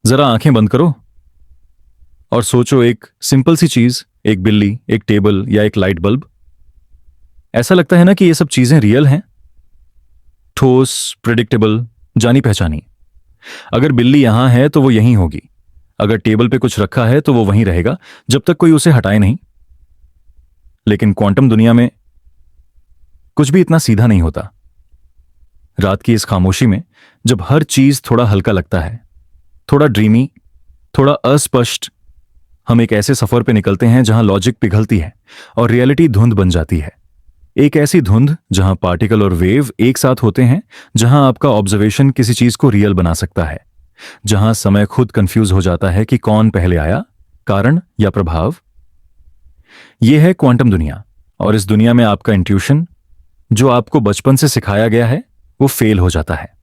जरा आंखें बंद करो और सोचो एक सिंपल सी चीज, एक बिल्ली, एक टेबल या एक लाइट बल्ब। ऐसा लगता है ना कि ये सब चीजें रियल हैं, ठोस, प्रिडिक्टेबल, जानी पहचानी। अगर बिल्ली यहां है तो वो यहीं होगी, अगर टेबल पे कुछ रखा है तो वो वहीं रहेगा जब तक कोई उसे हटाए नहीं। लेकिन क्वांटम दुनिया में कुछ भी इतना सीधा नहीं होता। रात की इस खामोशी में जब हर चीज थोड़ा हल्का लगता है, थोड़ा ड्रीमी, थोड़ा अस्पष्ट, हम एक ऐसे सफर पे निकलते हैं जहां लॉजिक पिघलती है और रियलिटी धुंध बन जाती है। एक ऐसी धुंध जहां पार्टिकल और वेव एक साथ होते हैं, जहां आपका ऑब्जर्वेशन किसी चीज को रियल बना सकता है, जहां समय खुद कंफ्यूज हो जाता है कि कौन पहले आया, कारण या प्रभाव। यह है क्वांटम दुनिया। और इस दुनिया में आपका इंट्यूशन, जो आपको बचपन से सिखाया गया है, वो फेल हो जाता है।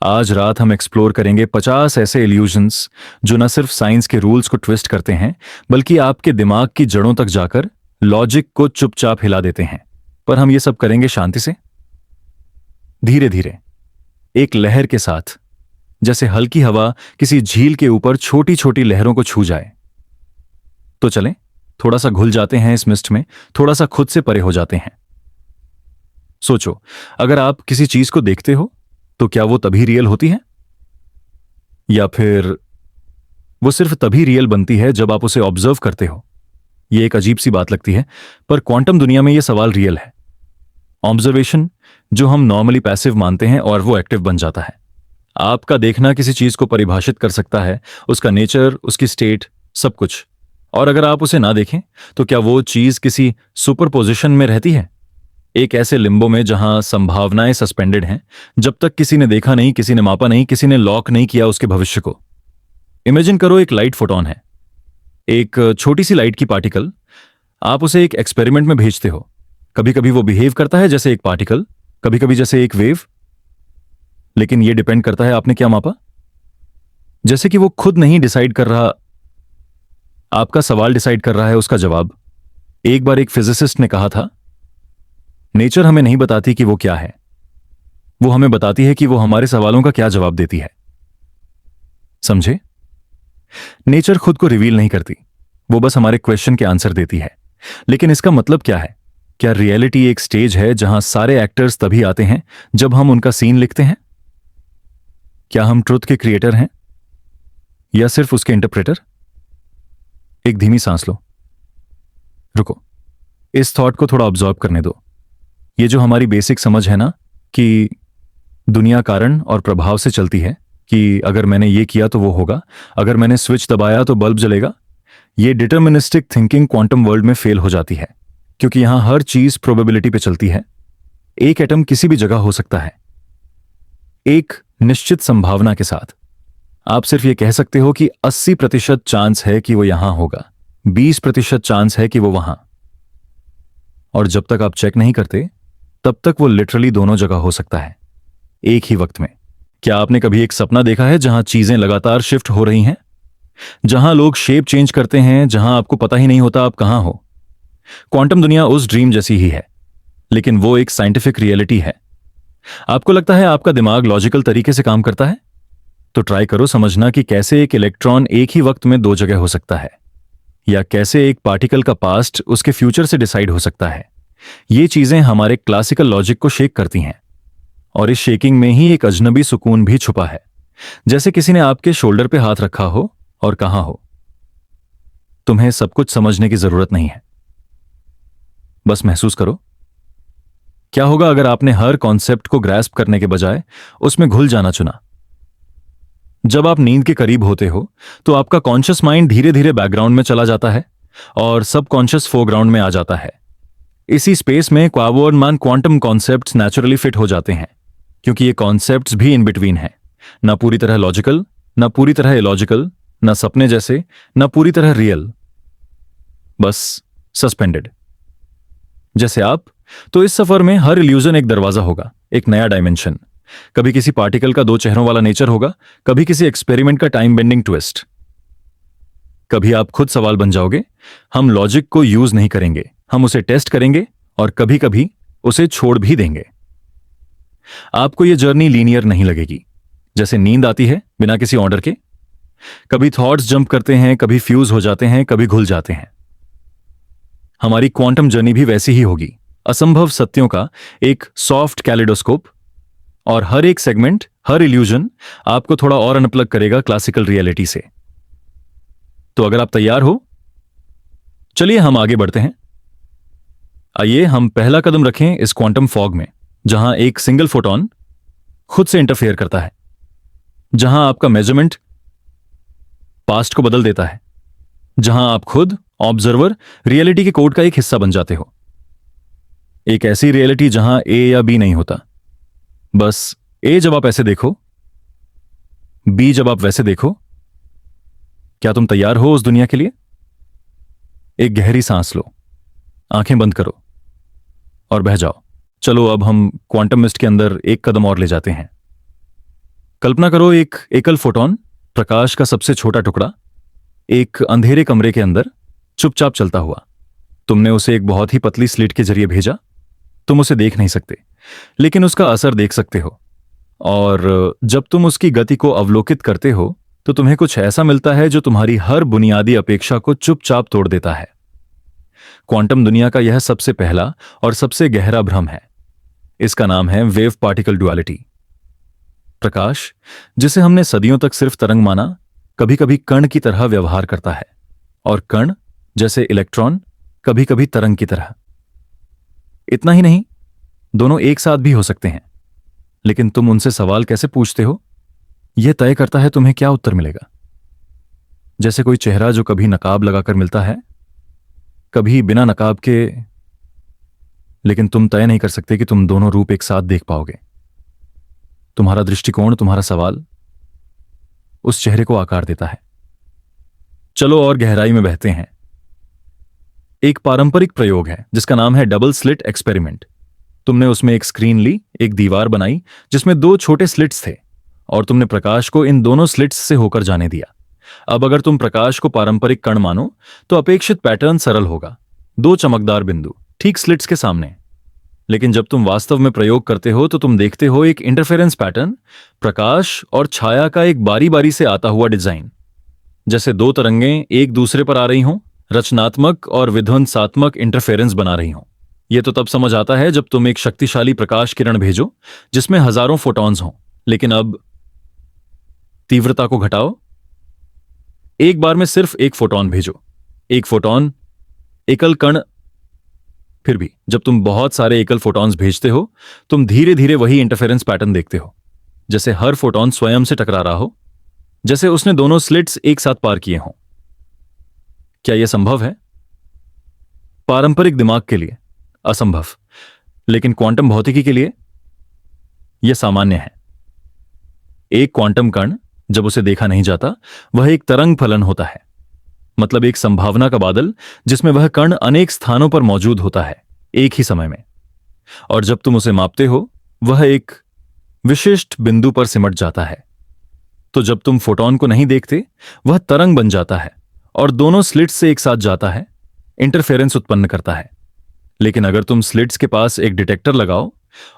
आज रात हम एक्सप्लोर करेंगे 50 ऐसे इल्यूजन्स जो न सिर्फ साइंस के रूल्स को ट्विस्ट करते हैं, बल्कि आपके दिमाग की जड़ों तक जाकर लॉजिक को चुपचाप हिला देते हैं। पर हम ये सब करेंगे शांति से, धीरे धीरे, एक लहर के साथ, जैसे हल्की हवा किसी झील के ऊपर छोटी छोटी लहरों को छू जाए। तो चलें, थोड़ा सा घुल जाते हैं इस मिस्ट में, थोड़ा सा खुद से परे हो जाते हैं। सोचो, अगर आप किसी चीज को देखते हो तो क्या वो तभी रियल होती है, या फिर वो सिर्फ तभी रियल बनती है जब आप उसे ऑब्जर्व करते हो? ये एक अजीब सी बात लगती है, पर क्वांटम दुनिया में यह सवाल रियल है। ऑब्जर्वेशन, जो हम नॉर्मली पैसिव मानते हैं, और वो एक्टिव बन जाता है। आपका देखना किसी चीज को परिभाषित कर सकता है, उसका नेचर, उसकी स्टेट, सब कुछ। और अगर आप उसे ना देखें तो क्या वो चीज किसी सुपरपोजिशन में रहती है, एक ऐसे लिम्बो में जहां संभावनाएं सस्पेंडेड हैं, जब तक किसी ने देखा नहीं, किसी ने मापा नहीं, किसी ने लॉक नहीं किया उसके भविष्य को। इमेजिन करो, एक लाइट फोटॉन है, एक छोटी सी लाइट की पार्टिकल। आप उसे एक एक्सपेरिमेंट में भेजते हो। कभी कभी वो बिहेव करता है जैसे एक पार्टिकल, कभी कभी जैसे एक वेव। लेकिन यह डिपेंड करता है आपने क्या मापा। जैसे कि वो खुद नहीं डिसाइड कर रहा, आपका सवाल डिसाइड कर रहा है उसका जवाब। एक बार एक फिजिसिस्ट ने कहा था, नेचर हमें नहीं बताती कि वो क्या है, वो हमें बताती है कि वो हमारे सवालों का क्या जवाब देती है। समझे? नेचर खुद को रिवील नहीं करती, वो बस हमारे क्वेश्चन के आंसर देती है। लेकिन इसका मतलब क्या है? क्या रियलिटी एक स्टेज है जहां सारे एक्टर्स तभी आते हैं जब हम उनका सीन लिखते हैं? क्या हम ट्रुथ के क्रिएटर हैं या सिर्फ उसके इंटरप्रेटर? एक धीमी सांस लो, रुको, इस थॉट को थोड़ा ऑब्जर्व करने दो। ये जो हमारी बेसिक समझ है ना कि दुनिया कारण और प्रभाव से चलती है, कि अगर मैंने ये किया तो वो होगा, अगर मैंने स्विच दबाया तो बल्ब जलेगा, ये डिटर्मिनिस्टिक थिंकिंग क्वांटम वर्ल्ड में फेल हो जाती है, क्योंकि यहां हर चीज प्रोबेबिलिटी पे चलती है। एक एटम किसी भी जगह हो सकता है, एक निश्चित संभावना के साथ। आप सिर्फ ये कह सकते हो कि 80% चांस है कि वो यहां होगा, 20% चांस है कि वो वहां। और जब तक आप चेक नहीं करते, तब तक वो लिटरली दोनों जगह हो सकता है, एक ही वक्त में। क्या आपने कभी एक सपना देखा है जहां चीजें लगातार शिफ्ट हो रही हैं, जहां लोग शेप चेंज करते हैं, जहां आपको पता ही नहीं होता आप कहां हो? क्वांटम दुनिया उस ड्रीम जैसी ही है, लेकिन वो एक साइंटिफिक रियलिटी है। आपको लगता है आपका दिमाग लॉजिकल तरीके से काम करता है? तो ट्राई करो समझना कि कैसे एक इलेक्ट्रॉन एक ही वक्त में दो जगह हो सकता है, या कैसे एक पार्टिकल का पास्ट उसके फ्यूचर से डिसाइड हो सकता है। ये चीजें हमारे क्लासिकल लॉजिक को शेक करती हैं, और इस शेकिंग में ही एक अजनबी सुकून भी छुपा है, जैसे किसी ने आपके शोल्डर पे हाथ रखा हो और कहा हो, तुम्हें सब कुछ समझने की जरूरत नहीं है, बस महसूस करो। क्या होगा अगर आपने हर कॉन्सेप्ट को ग्रैस्प करने के बजाय उसमें घुल जाना चुना? जब आप नींद के करीब होते हो तो आपका कॉन्शियस माइंड धीरे धीरे बैकग्राउंड में चला जाता है और सबकॉन्शियस फोरग्राउंड में आ जाता है। इसी स्पेस में क्वावोर्डमान क्वांटम कॉन्सेप्ट्स नेचुरली फिट हो जाते हैं, क्योंकि ये कॉन्सेप्ट्स भी इन बिटवीन हैं, ना पूरी तरह लॉजिकल, ना पूरी तरह इलॉजिकल, ना सपने जैसे, ना पूरी तरह रियल, बस सस्पेंडेड। जैसे आप, तो इस सफर में हर इल्यूजन एक दरवाजा होगा, एक नया डायमेंशन। कभी किसी पार्टिकल का दो चेहरों वाला नेचर होगा, कभी किसी एक्सपेरिमेंट का टाइम बेंडिंग ट्विस्ट। कभी आप खुद सवाल बन जाओगे। हम लॉजिक को यूज नहीं करेंगे, हम उसे टेस्ट करेंगे, और कभी कभी उसे छोड़ भी देंगे। आपको यह जर्नी लीनियर नहीं लगेगी, जैसे नींद आती है बिना किसी ऑर्डर के। कभी थॉट्स जंप करते हैं, कभी फ्यूज हो जाते हैं, कभी घुल जाते हैं। हमारी क्वांटम जर्नी भी वैसी ही होगी, असंभव सत्यों का एक सॉफ्ट कैलिडोस्कोप, और हर एक सेगमेंट, हर इल्यूजन आपको थोड़ा और अनप्लग करेगा क्लासिकल रियलिटी से। तो अगर आप तैयार हो, चलिए हम आगे बढ़ते हैं। आइए हम पहला कदम रखें इस क्वांटम फॉग में, जहां एक सिंगल फोटॉन खुद से इंटरफेयर करता है, जहां आपका मेजरमेंट पास्ट को बदल देता है, जहां आप खुद ऑब्जर्वर रियलिटी के कोड का एक हिस्सा बन जाते हो। एक ऐसी रियलिटी जहां ए या बी नहीं होता, बस ए जब आप ऐसे देखो, बी जब आप वैसे देखो। क्या तुम तैयार हो उस दुनिया के लिए? एक गहरी सांस लो, आंखें बंद करो और बह जाओ। चलो अब हम क्वांटम मिस्ट के अंदर एक कदम और ले जाते हैं। कल्पना करो एक एकल फोटॉन, प्रकाश का सबसे छोटा टुकड़ा, एक अंधेरे कमरे के अंदर चुपचाप चलता हुआ। तुमने उसे एक बहुत ही पतली स्लिट के जरिए भेजा। तुम उसे देख नहीं सकते, लेकिन उसका असर देख सकते हो। और जब तुम उसकी गति को अवलोकित करते हो तो तुम्हें कुछ ऐसा मिलता है जो तुम्हारी हर बुनियादी अपेक्षा को चुपचाप तोड़ देता है। क्वांटम दुनिया का यह सबसे पहला और सबसे गहरा भ्रम है। इसका नाम है वेव पार्टिकल डुअलिटी। प्रकाश, जिसे हमने सदियों तक सिर्फ तरंग माना, कभी कभी कण की तरह व्यवहार करता है, और कण जैसे इलेक्ट्रॉन कभी कभी तरंग की तरह। इतना ही नहीं, दोनों एक साथ भी हो सकते हैं। लेकिन तुम उनसे सवाल कैसे पूछते हो, यह तय करता है तुम्हें क्या उत्तर मिलेगा। जैसे कोई चेहरा जो कभी नकाब लगाकर मिलता है, कभी बिना नकाब के, लेकिन तुम तय नहीं कर सकते कि तुम दोनों रूप एक साथ देख पाओगे। तुम्हारा दृष्टिकोण, तुम्हारा सवाल उस चेहरे को आकार देता है। चलो और गहराई में बहते हैं। एक पारंपरिक प्रयोग है जिसका नाम है डबल स्लिट एक्सपेरिमेंट। तुमने उसमें एक स्क्रीन ली, एक दीवार बनाई जिसमें दो छोटे स्लिट्स थे, और तुमने प्रकाश को इन दोनों स्लिट्स से होकर जाने दिया। अब अगर तुम प्रकाश को पारंपरिक कण मानो तो अपेक्षित पैटर्न सरल होगा, दो चमकदार बिंदु ठीक स्लिट्स के सामने। लेकिन जब तुम वास्तव में प्रयोग करते हो तो तुम देखते हो एक इंटरफेरेंस पैटर्न, प्रकाश और छाया का एक बारी बारी से आता हुआ डिजाइन, जैसे दो तरंगें एक दूसरे पर आ रही हों, रचनात्मक और विध्वंसात्मक इंटरफेरेंस बना रही हों। यह तो तब समझ आता है जब तुम एक शक्तिशाली प्रकाश किरण भेजो जिसमें हजारों फोटॉन्स हों। लेकिन अब तीव्रता को घटाओ, एक बार में सिर्फ एक फोटॉन भेजो, एक फोटॉन, एकल कण। फिर भी जब तुम बहुत सारे एकल फोटॉन्स भेजते हो, तुम धीरे धीरे वही इंटरफेरेंस पैटर्न देखते हो, जैसे हर फोटॉन स्वयं से टकरा रहा हो, जैसे उसने दोनों स्लिट्स एक साथ पार किए हों। क्या यह संभव है? पारंपरिक दिमाग के लिए असंभव, लेकिन क्वांटम भौतिकी के लिए यह सामान्य है। एक क्वांटम कण, जब उसे देखा नहीं जाता, वह एक तरंग फलन होता है, मतलब एक संभावना का बादल जिसमें वह कण अनेक स्थानों पर मौजूद होता है एक ही समय में। और जब तुम उसे मापते हो, वह एक विशिष्ट बिंदु पर सिमट जाता है। तो जब तुम फोटॉन को नहीं देखते, वह तरंग बन जाता है और दोनों स्लिट्स से एक साथ जाता है, इंटरफेरेंस उत्पन्न करता है। लेकिन अगर तुम स्लिट्स के पास एक डिटेक्टर लगाओ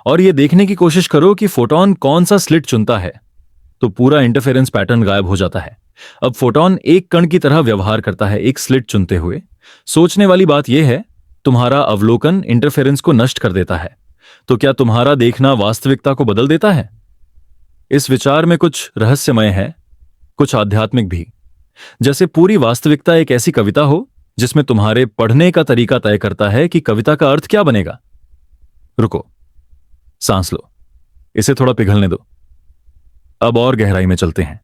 और यह देखने की कोशिश करो कि फोटॉन कौन सा स्लिट चुनता है, तो पूरा इंटरफेरेंस पैटर्न गायब हो जाता है। अब फोटॉन एक कण की तरह व्यवहार करता है, एक स्लिट चुनते हुए। सोचने वाली बात यह है, तुम्हारा अवलोकन इंटरफेरेंस को नष्ट कर देता है। तो क्या तुम्हारा देखना वास्तविकता को बदल देता है? इस विचार में कुछ रहस्यमय है, कुछ आध्यात्मिक भी, जैसे पूरी वास्तविकता एक ऐसी कविता हो जिसमें तुम्हारे पढ़ने का तरीका तय करता है कि कविता का अर्थ क्या बनेगा। रुको, सांस लो, इसे थोड़ा पिघलने दो। अब और गहराई में चलते हैं।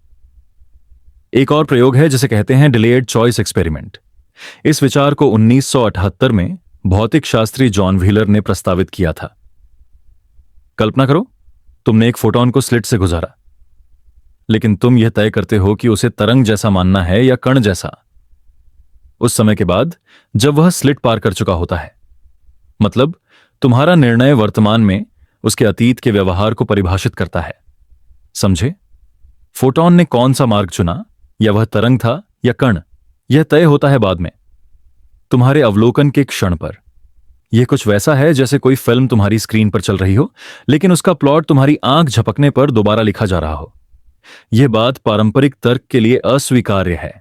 एक और प्रयोग है जिसे कहते हैं डिलेड चॉइस एक्सपेरिमेंट। इस विचार को 1978 में भौतिक शास्त्री जॉन व्हीलर ने प्रस्तावित किया था। कल्पना करो, तुमने एक फोटॉन को स्लिट से गुजारा, लेकिन तुम यह तय करते हो कि उसे तरंग जैसा मानना है या कण जैसा। उस समय के बाद जब वह स्लिट पार कर चुका होता है, मतलब तुम्हारा निर्णय वर्तमान में उसके अतीत के व्यवहार को परिभाषित करता है। समझे? फोटॉन ने कौन सा मार्ग चुना, या वह तरंग था या कण, यह तय होता है बाद में, तुम्हारे अवलोकन के क्षण पर। यह कुछ वैसा है जैसे कोई फिल्म तुम्हारी स्क्रीन पर चल रही हो, लेकिन उसका प्लॉट तुम्हारी आंख झपकने पर दोबारा लिखा जा रहा हो। यह बात पारंपरिक तर्क के लिए अस्वीकार्य है।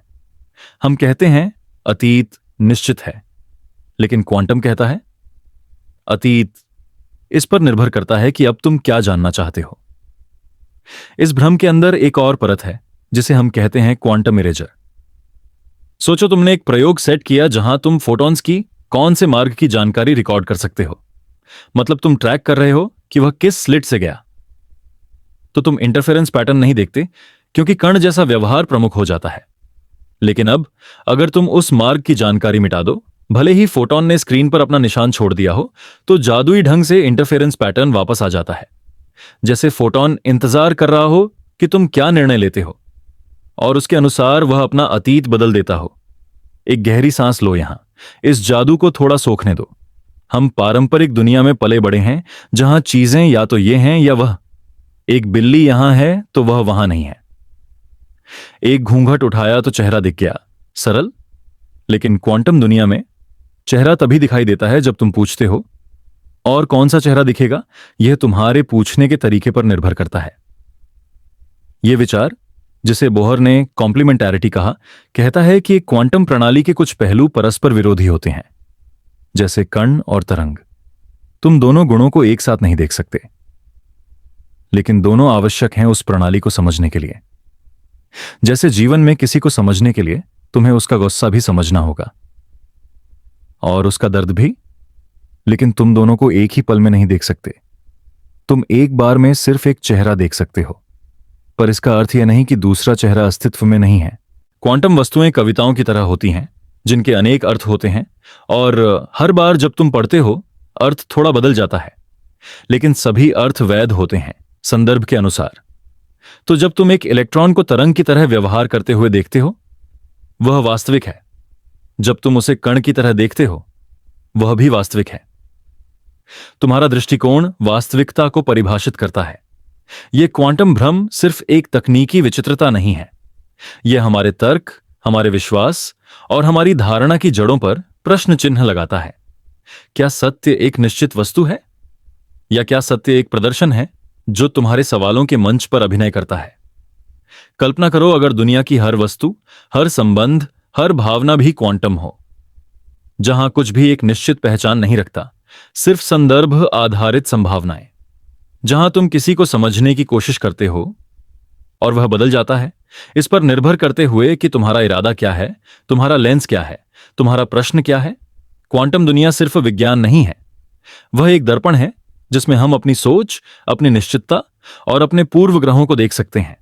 हम कहते हैं अतीत निश्चित है, लेकिन क्वांटम कहता है अतीत इस पर निर्भर करता है कि अब तुम क्या जानना चाहते हो। इस भ्रम के अंदर एक और परत है जिसे हम कहते हैं क्वांटम इरेजर। सोचो तुमने एक प्रयोग सेट किया जहां तुम फोटॉन्स की कौन से मार्ग की जानकारी रिकॉर्ड कर सकते हो। मतलब तुम ट्रैक कर रहे हो कि वह किस स्लिट से गया। तो तुम इंटरफेरेंस पैटर्न नहीं देखते क्योंकि कण जैसा व्यवहार प्रमुख हो जाता है। लेकिन अब अगर तुम उस मार्ग की जानकारी मिटा दो, भले ही फोटॉन ने स्क्रीन पर अपना निशान छोड़ दिया हो, तो जादुई ढंग से इंटरफेरेंस पैटर्न वापस आ जाता है। जैसे फोटॉन इंतजार कर रहा हो कि तुम क्या निर्णय लेते हो और उसके अनुसार वह अपना अतीत बदल देता हो। एक गहरी सांस लो, यहां इस जादू को थोड़ा सोखने दो। हम पारंपरिक दुनिया में पले बड़े हैं जहां चीजें या तो ये हैं या वह। एक बिल्ली यहां है तो वह वहां नहीं है। एक घूंघट उठाया तो चेहरा दिख गया, सरल। लेकिन क्वांटम दुनिया में चेहरा तभी दिखाई देता है जब तुम पूछते हो, और कौन सा चेहरा दिखेगा यह तुम्हारे पूछने के तरीके पर निर्भर करता है। यह विचार, जिसे बोहर ने कॉम्प्लीमेंटैरिटी कहा, कहता है कि एक क्वांटम प्रणाली के कुछ पहलू परस्पर विरोधी होते हैं, जैसे कण और तरंग। तुम दोनों गुणों को एक साथ नहीं देख सकते, लेकिन दोनों आवश्यक हैं उस प्रणाली को समझने के लिए। जैसे जीवन में किसी को समझने के लिए तुम्हें उसका गुस्सा भी समझना होगा और उसका दर्द भी, लेकिन तुम दोनों को एक ही पल में नहीं देख सकते। तुम एक बार में सिर्फ एक चेहरा देख सकते हो, पर इसका अर्थ यह नहीं कि दूसरा चेहरा अस्तित्व में नहीं है। क्वांटम वस्तुएं कविताओं की तरह होती हैं जिनके अनेक अर्थ होते हैं, और हर बार जब तुम पढ़ते हो अर्थ थोड़ा बदल जाता है, लेकिन सभी अर्थ वैध होते हैं संदर्भ के अनुसार। तो जब तुम एक इलेक्ट्रॉन को तरंग की तरह व्यवहार करते हुए देखते हो, वह वास्तविक है। जब तुम उसे कण की तरह देखते हो, वह भी वास्तविक है। तुम्हारा दृष्टिकोण वास्तविकता को परिभाषित करता है। यह क्वांटम भ्रम सिर्फ एक तकनीकी विचित्रता नहीं है, यह हमारे तर्क, हमारे विश्वास और हमारी धारणा की जड़ों पर प्रश्न चिन्ह लगाता है। क्या सत्य एक निश्चित वस्तु है, या क्या सत्य एक प्रदर्शन है जो तुम्हारे सवालों के मंच पर अभिनय करता है? कल्पना करो अगर दुनिया की हर वस्तु, हर संबंध, हर भावना भी क्वांटम हो, जहां कुछ भी एक निश्चित पहचान नहीं रखता, सिर्फ संदर्भ आधारित संभावनाएं। जहां तुम किसी को समझने की कोशिश करते हो और वह बदल जाता है, इस पर निर्भर करते हुए कि तुम्हारा इरादा क्या है, तुम्हारा लेंस क्या है, तुम्हारा प्रश्न क्या है। क्वांटम दुनिया सिर्फ विज्ञान नहीं है, वह एक दर्पण है जिसमें हम अपनी सोच, अपनी निश्चितता और अपने पूर्व ग्रहों को देख सकते हैं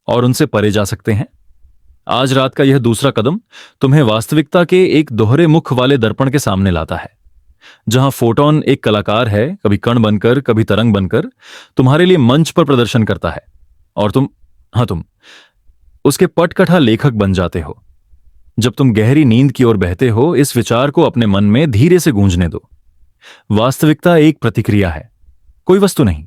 और उनसे परे जा सकते हैं। आज रात का यह दूसरा कदम तुम्हें वास्तविकता के एक दोहरे मुख वाले दर्पण के सामने लाता है, जहां फोटॉन एक कलाकार है, कभी कण बनकर, कभी तरंग बनकर तुम्हारे लिए मंच पर प्रदर्शन करता है, और तुम उसके पटकथा लेखक बन जाते हो। जब तुम गहरी नींद की ओर बहते हो, इस विचार को अपने मन में धीरे से गूंजने दो। वास्तविकता एक प्रतिक्रिया है, कोई वस्तु नहीं,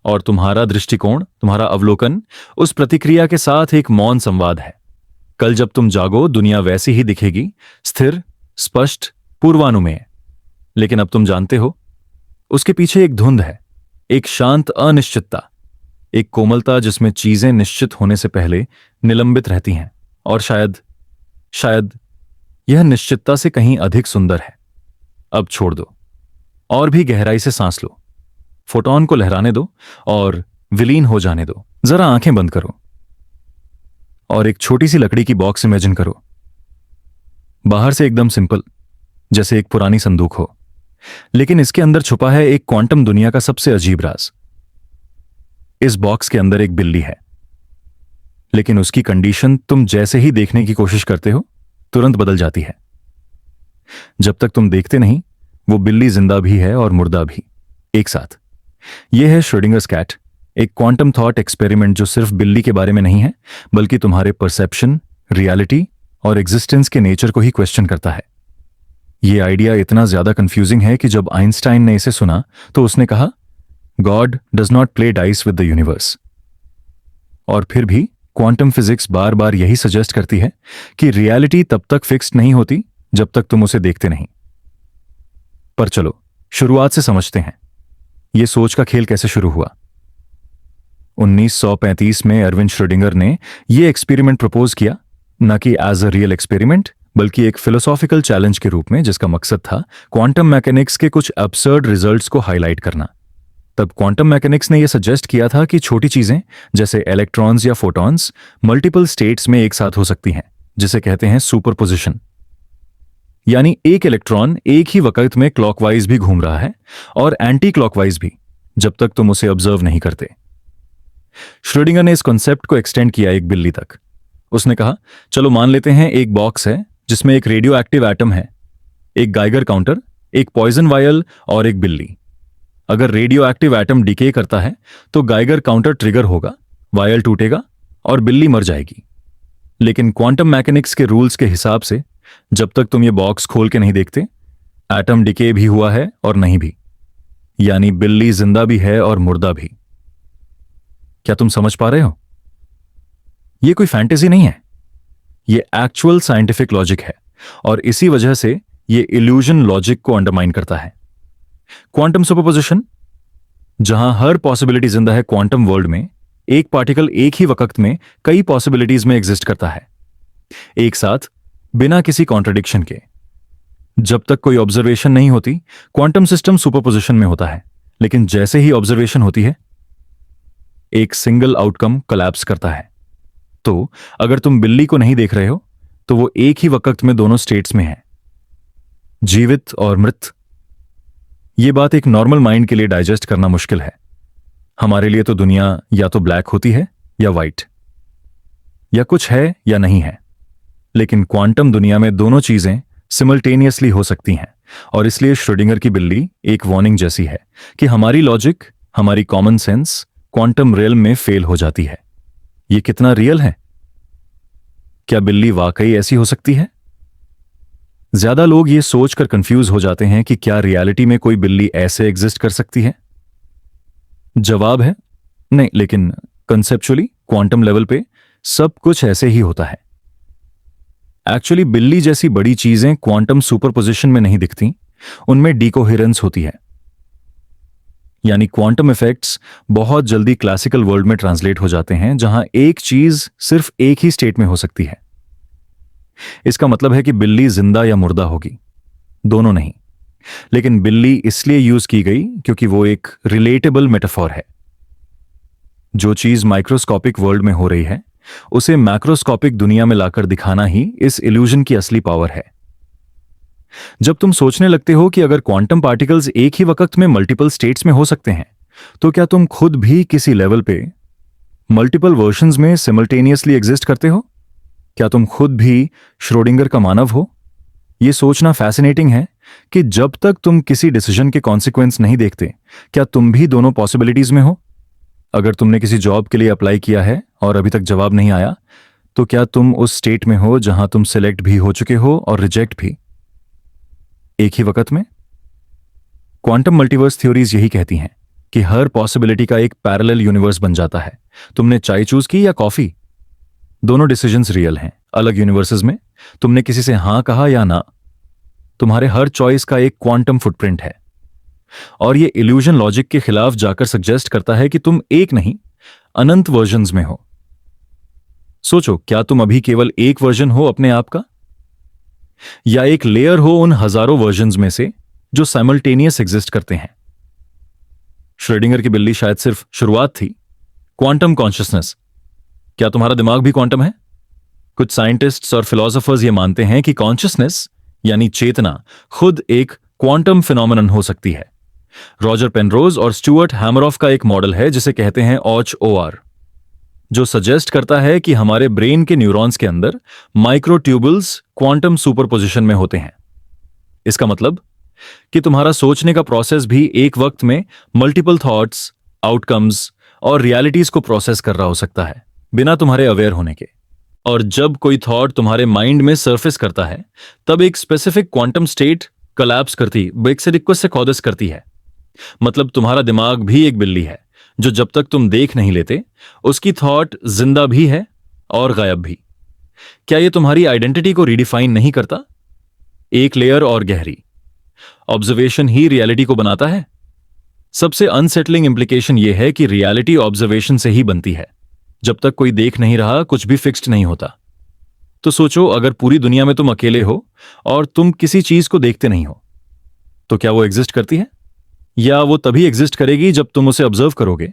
और तुम्हारा दृष्टिकोण, तुम्हारा अवलोकन उस प्रतिक्रिया के साथ एक मौन संवाद है। कल जब तुम जागो, दुनिया वैसी ही दिखेगी, स्थिर, स्पष्ट, पूर्वानुमेय। लेकिन अब तुम जानते हो, उसके पीछे एक धुंध है, एक शांत अनिश्चितता, एक कोमलता जिसमें चीजें निश्चित होने से पहले निलंबित रहती हैं, और शायद यह निश्चितता से कहीं अधिक सुंदर है। अब छोड़ दो और भी गहराई से सांस लो, फोटॉन को लहराने दो और विलीन हो जाने दो। जरा आंखें बंद करो और एक छोटी सी लकड़ी की बॉक्स इमेजिन करो। बाहर से एकदम सिंपल, जैसे एक पुरानी संदूक हो, लेकिन इसके अंदर छुपा है एक क्वांटम दुनिया का सबसे अजीब राज। इस बॉक्स के अंदर एक बिल्ली है, लेकिन उसकी कंडीशन तुम जैसे ही देखने की कोशिश करते हो तुरंत बदल जाती है। जब तक तुम देखते नहीं, वो बिल्ली जिंदा भी है और मुर्दा भी एक साथ। यह है श्रोडिंगर्स कैट, एक क्वांटम थॉट एक्सपेरिमेंट जो सिर्फ बिल्ली के बारे में नहीं है, बल्कि तुम्हारे परसेप्शन, रियलिटी और एग्जिस्टेंस के नेचर को ही क्वेश्चन करता है। यह आइडिया इतना ज्यादा कंफ्यूजिंग है कि जब आइंस्टाइन ने इसे सुना तो उसने कहा, God does not play dice with the universe. और फिर भी क्वांटम फिजिक्स बार बार यही सजेस्ट करती है कि रियलिटी तब तक फिक्स्ड नहीं होती जब तक तुम उसे देखते नहीं। पर चलो शुरुआत से समझते हैं, यह सोच का खेल कैसे शुरू हुआ। 1935 में अरविंद श्रोडिंगर ने यह एक्सपेरिमेंट प्रपोज किया, न कि एज अ रियल एक्सपेरिमेंट बल्कि एक फिलोसॉफिकल चैलेंज के रूप में, जिसका मकसद था क्वांटम मैकेनिक्स के कुछ अब्सर्ड रिजल्ट्स को हाईलाइट करना। तब क्वांटम मैकेनिक्स ने यह सजेस्ट किया था कि छोटी चीजें जैसे इलेक्ट्रॉन्स या फोटॉन्स मल्टीपल स्टेट्स में एक साथ हो सकती हैं, जिसे कहते हैं सुपरपोजिशन। यानी एक इलेक्ट्रॉन एक ही वक्त में क्लॉकवाइज भी घूम रहा है और एंटी क्लॉकवाइज भी, जब तक तुम उसे ऑब्जर्व नहीं करते। श्रोडिंगर ने इस कॉन्सेप्ट को एक्सटेंड किया एक बिल्ली तक। उसने कहा, चलो मान लेते हैं एक बॉक्स है जिसमें एक रेडियो एक्टिव एटम है, एक गाइगर काउंटर, एक पॉइजन वायल और एक बिल्ली। अगर रेडियो एक्टिव एटम डिके करता है तो गाइगर काउंटर ट्रिगर होगा, वायल टूटेगा और बिल्ली मर जाएगी। लेकिन क्वांटम मैकेनिक्स के रूल्स के हिसाब से जब तक तुम ये बॉक्स खोल के नहीं देखते, एटम डिके भी हुआ है और नहीं भी, यानी बिल्ली जिंदा भी है और मुर्दा भी। क्या तुम समझ पा रहे हो? यह कोई फैंटेसी नहीं है, यह एक्चुअल साइंटिफिक लॉजिक है और इसी वजह से यह इल्यूजन लॉजिक को अंडरमाइन करता है। क्वांटम सुपरपोजिशन, जहां हर पॉसिबिलिटी जिंदा है, क्वांटम वर्ल्ड में एक पार्टिकल एक ही वक्त में कई पॉसिबिलिटीज में एग्जिस्ट करता है, एक साथ, बिना किसी कॉन्ट्रडिक्शन के। जब तक कोई ऑब्जर्वेशन नहीं होती, क्वांटम सिस्टम सुपरपोजिशन में होता है, लेकिन जैसे ही ऑब्जर्वेशन होती है, एक सिंगल आउटकम कोलैप्स करता है। तो अगर तुम बिल्ली को नहीं देख रहे हो तो वो एक ही वक्त में दोनों स्टेट्स में है, जीवित और मृत। यह बात एक नॉर्मल माइंड के लिए डाइजेस्ट करना मुश्किल है। हमारे लिए तो दुनिया या तो ब्लैक होती है या वाइट, या कुछ है या नहीं है। लेकिन क्वांटम दुनिया में दोनों चीजें सिमल्टेनियसली हो सकती हैं, और इसलिए श्रोडिंगर की बिल्ली एक वार्निंग जैसी है कि हमारी लॉजिक, हमारी कॉमन सेंस क्वांटम रियल्म में फेल हो जाती है। यह कितना रियल है? क्या बिल्ली वाकई ऐसी हो सकती है? ज्यादा लोग ये सोचकर कंफ्यूज हो जाते हैं कि क्या रियलिटी में कोई बिल्ली ऐसे एग्जिस्ट कर सकती है। जवाब है नहीं, लेकिन कंसेप्चुअली क्वांटम लेवल पे सब कुछ ऐसे ही होता है। एक्चुअली बिल्ली जैसी बड़ी चीजें क्वांटम सुपरपोजिशन में नहीं दिखती, उनमें डिकोहेरेंस होती है। यानी क्वांटम इफेक्ट्स बहुत जल्दी क्लासिकल वर्ल्ड में ट्रांसलेट हो जाते हैं, जहां एक चीज सिर्फ एक ही स्टेट में हो सकती है। इसका मतलब है कि बिल्ली जिंदा या मुर्दा होगी, दोनों नहीं। लेकिन बिल्ली इसलिए यूज की गई क्योंकि वो एक रिलेटेबल मेटाफॉर है। जो चीज माइक्रोस्कोपिक वर्ल्ड में हो रही है, उसे मैक्रोस्कोपिक दुनिया में लाकर दिखाना ही इस इल्यूजन की असली पावर है। जब तुम सोचने लगते हो कि अगर क्वांटम पार्टिकल्स एक ही वक्त में मल्टीपल स्टेट्स में हो सकते हैं, तो क्या तुम खुद भी किसी लेवल पे मल्टीपल वर्जन्स में सिमल्टेनियसली एग्जिस्ट करते हो? क्या तुम खुद भी श्रोडिंगर का मानव हो? यह सोचना फैसिनेटिंग है कि जब तक तुम किसी डिसीजन के कॉन्सिक्वेंस नहीं देखते, क्या तुम भी दोनों पॉसिबिलिटीज में हो? अगर तुमने किसी जॉब के लिए अप्लाई किया है और अभी तक जवाब नहीं आया, तो क्या तुम उस स्टेट में हो जहां तुम सिलेक्ट भी हो चुके हो और रिजेक्ट भी, एक ही वक्त में? क्वांटम मल्टीवर्स थ्योरीज यही कहती हैं कि हर पॉसिबिलिटी का एक पैरेलल यूनिवर्स बन जाता है। तुमने चाय चूज की या कॉफी, दोनों डिसीजंस रियल हैं, अलग यूनिवर्सेस में। तुमने किसी से हां कहा या ना, तुम्हारे हर चॉइस का एक क्वांटम फुटप्रिंट है। और यह इल्यूजन लॉजिक के खिलाफ जाकर सजेस्ट करता है कि तुम एक नहीं, अनंत वर्जन्स में हो। सोचो, क्या तुम अभी केवल एक वर्जन हो अपने आप का, या एक लेयर हो उन हजारों वर्जन्स में से जो साइमल्टेनियस एग्जिस्ट करते हैं? श्रोडिंगर की बिल्ली शायद सिर्फ शुरुआत थी। क्वांटम कॉन्शियसनेस, क्या तुम्हारा दिमाग भी क्वांटम है? कुछ साइंटिस्ट्स और फिलोसोफर्स ये मानते हैं कि कॉन्शियसनेस यानी चेतना खुद एक क्वांटम फिनोमेनन हो सकती है। रॉजर पेनरोज और स्टुअर्ट हैमरॉफ का एक मॉडल है जिसे कहते हैं OR, जो सजेस्ट करता है कि हमारे ब्रेन के न्यूरॉन्स के अंदर माइक्रोट्यूबल्स क्वांटम सुपरपोजिशन में होते हैं। इसका मतलब कि तुम्हारा सोचने का प्रोसेस भी एक वक्त में मल्टीपल थॉट्स, आउटकम्स और रियलिटीज को प्रोसेस कर रहा हो सकता है, बिना तुम्हारे अवेयर होने के। और जब कोई थॉट तुम्हारे माइंड में सरफेस करता है, तब एक स्पेसिफिक क्वांटम स्टेट कोलैप्स करती, बेक्सेरिक्वस से कॉदेस करती है। मतलब तुम्हारा दिमाग भी एक बिल्ली है जो जब तक तुम देख नहीं लेते, उसकी थॉट जिंदा भी है और गायब भी। क्या यह तुम्हारी आइडेंटिटी को रिडिफाइन नहीं करता? एक लेयर और गहरी ऑब्जर्वेशन ही रियलिटी को बनाता है। सबसे अनसेटलिंग इंप्लीकेशन यह है कि रियलिटी ऑब्जर्वेशन से ही बनती है। जब तक कोई देख नहीं रहा, कुछ भी फिक्स्ड नहीं होता। तो सोचो, अगर पूरी दुनिया में तुम अकेले हो और तुम किसी चीज को देखते नहीं हो, तो क्या वो एग्जिस्ट करती है? या वो तभी एग्जिस्ट करेगी जब तुम उसे ऑब्जर्व करोगे।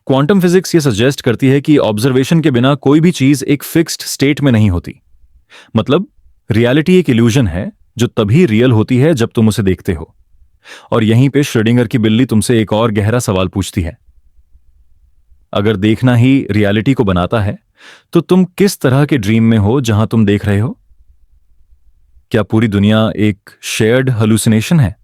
क्वांटम फिजिक्स ये सजेस्ट करती है कि ऑब्जर्वेशन के बिना कोई भी चीज एक फिक्स्ड स्टेट में नहीं होती। मतलब रियलिटी एक इल्यूजन है जो तभी रियल होती है जब तुम उसे देखते हो। और यहीं पे श्रोडिंगर की बिल्ली तुमसे एक और गहरा सवाल पूछती है, अगर देखना ही रियलिटी को बनाता है, तो तुम किस तरह के ड्रीम में हो जहां तुम देख रहे हो? क्या पूरी दुनिया एक शेयर्ड हेलुसिनेशन है,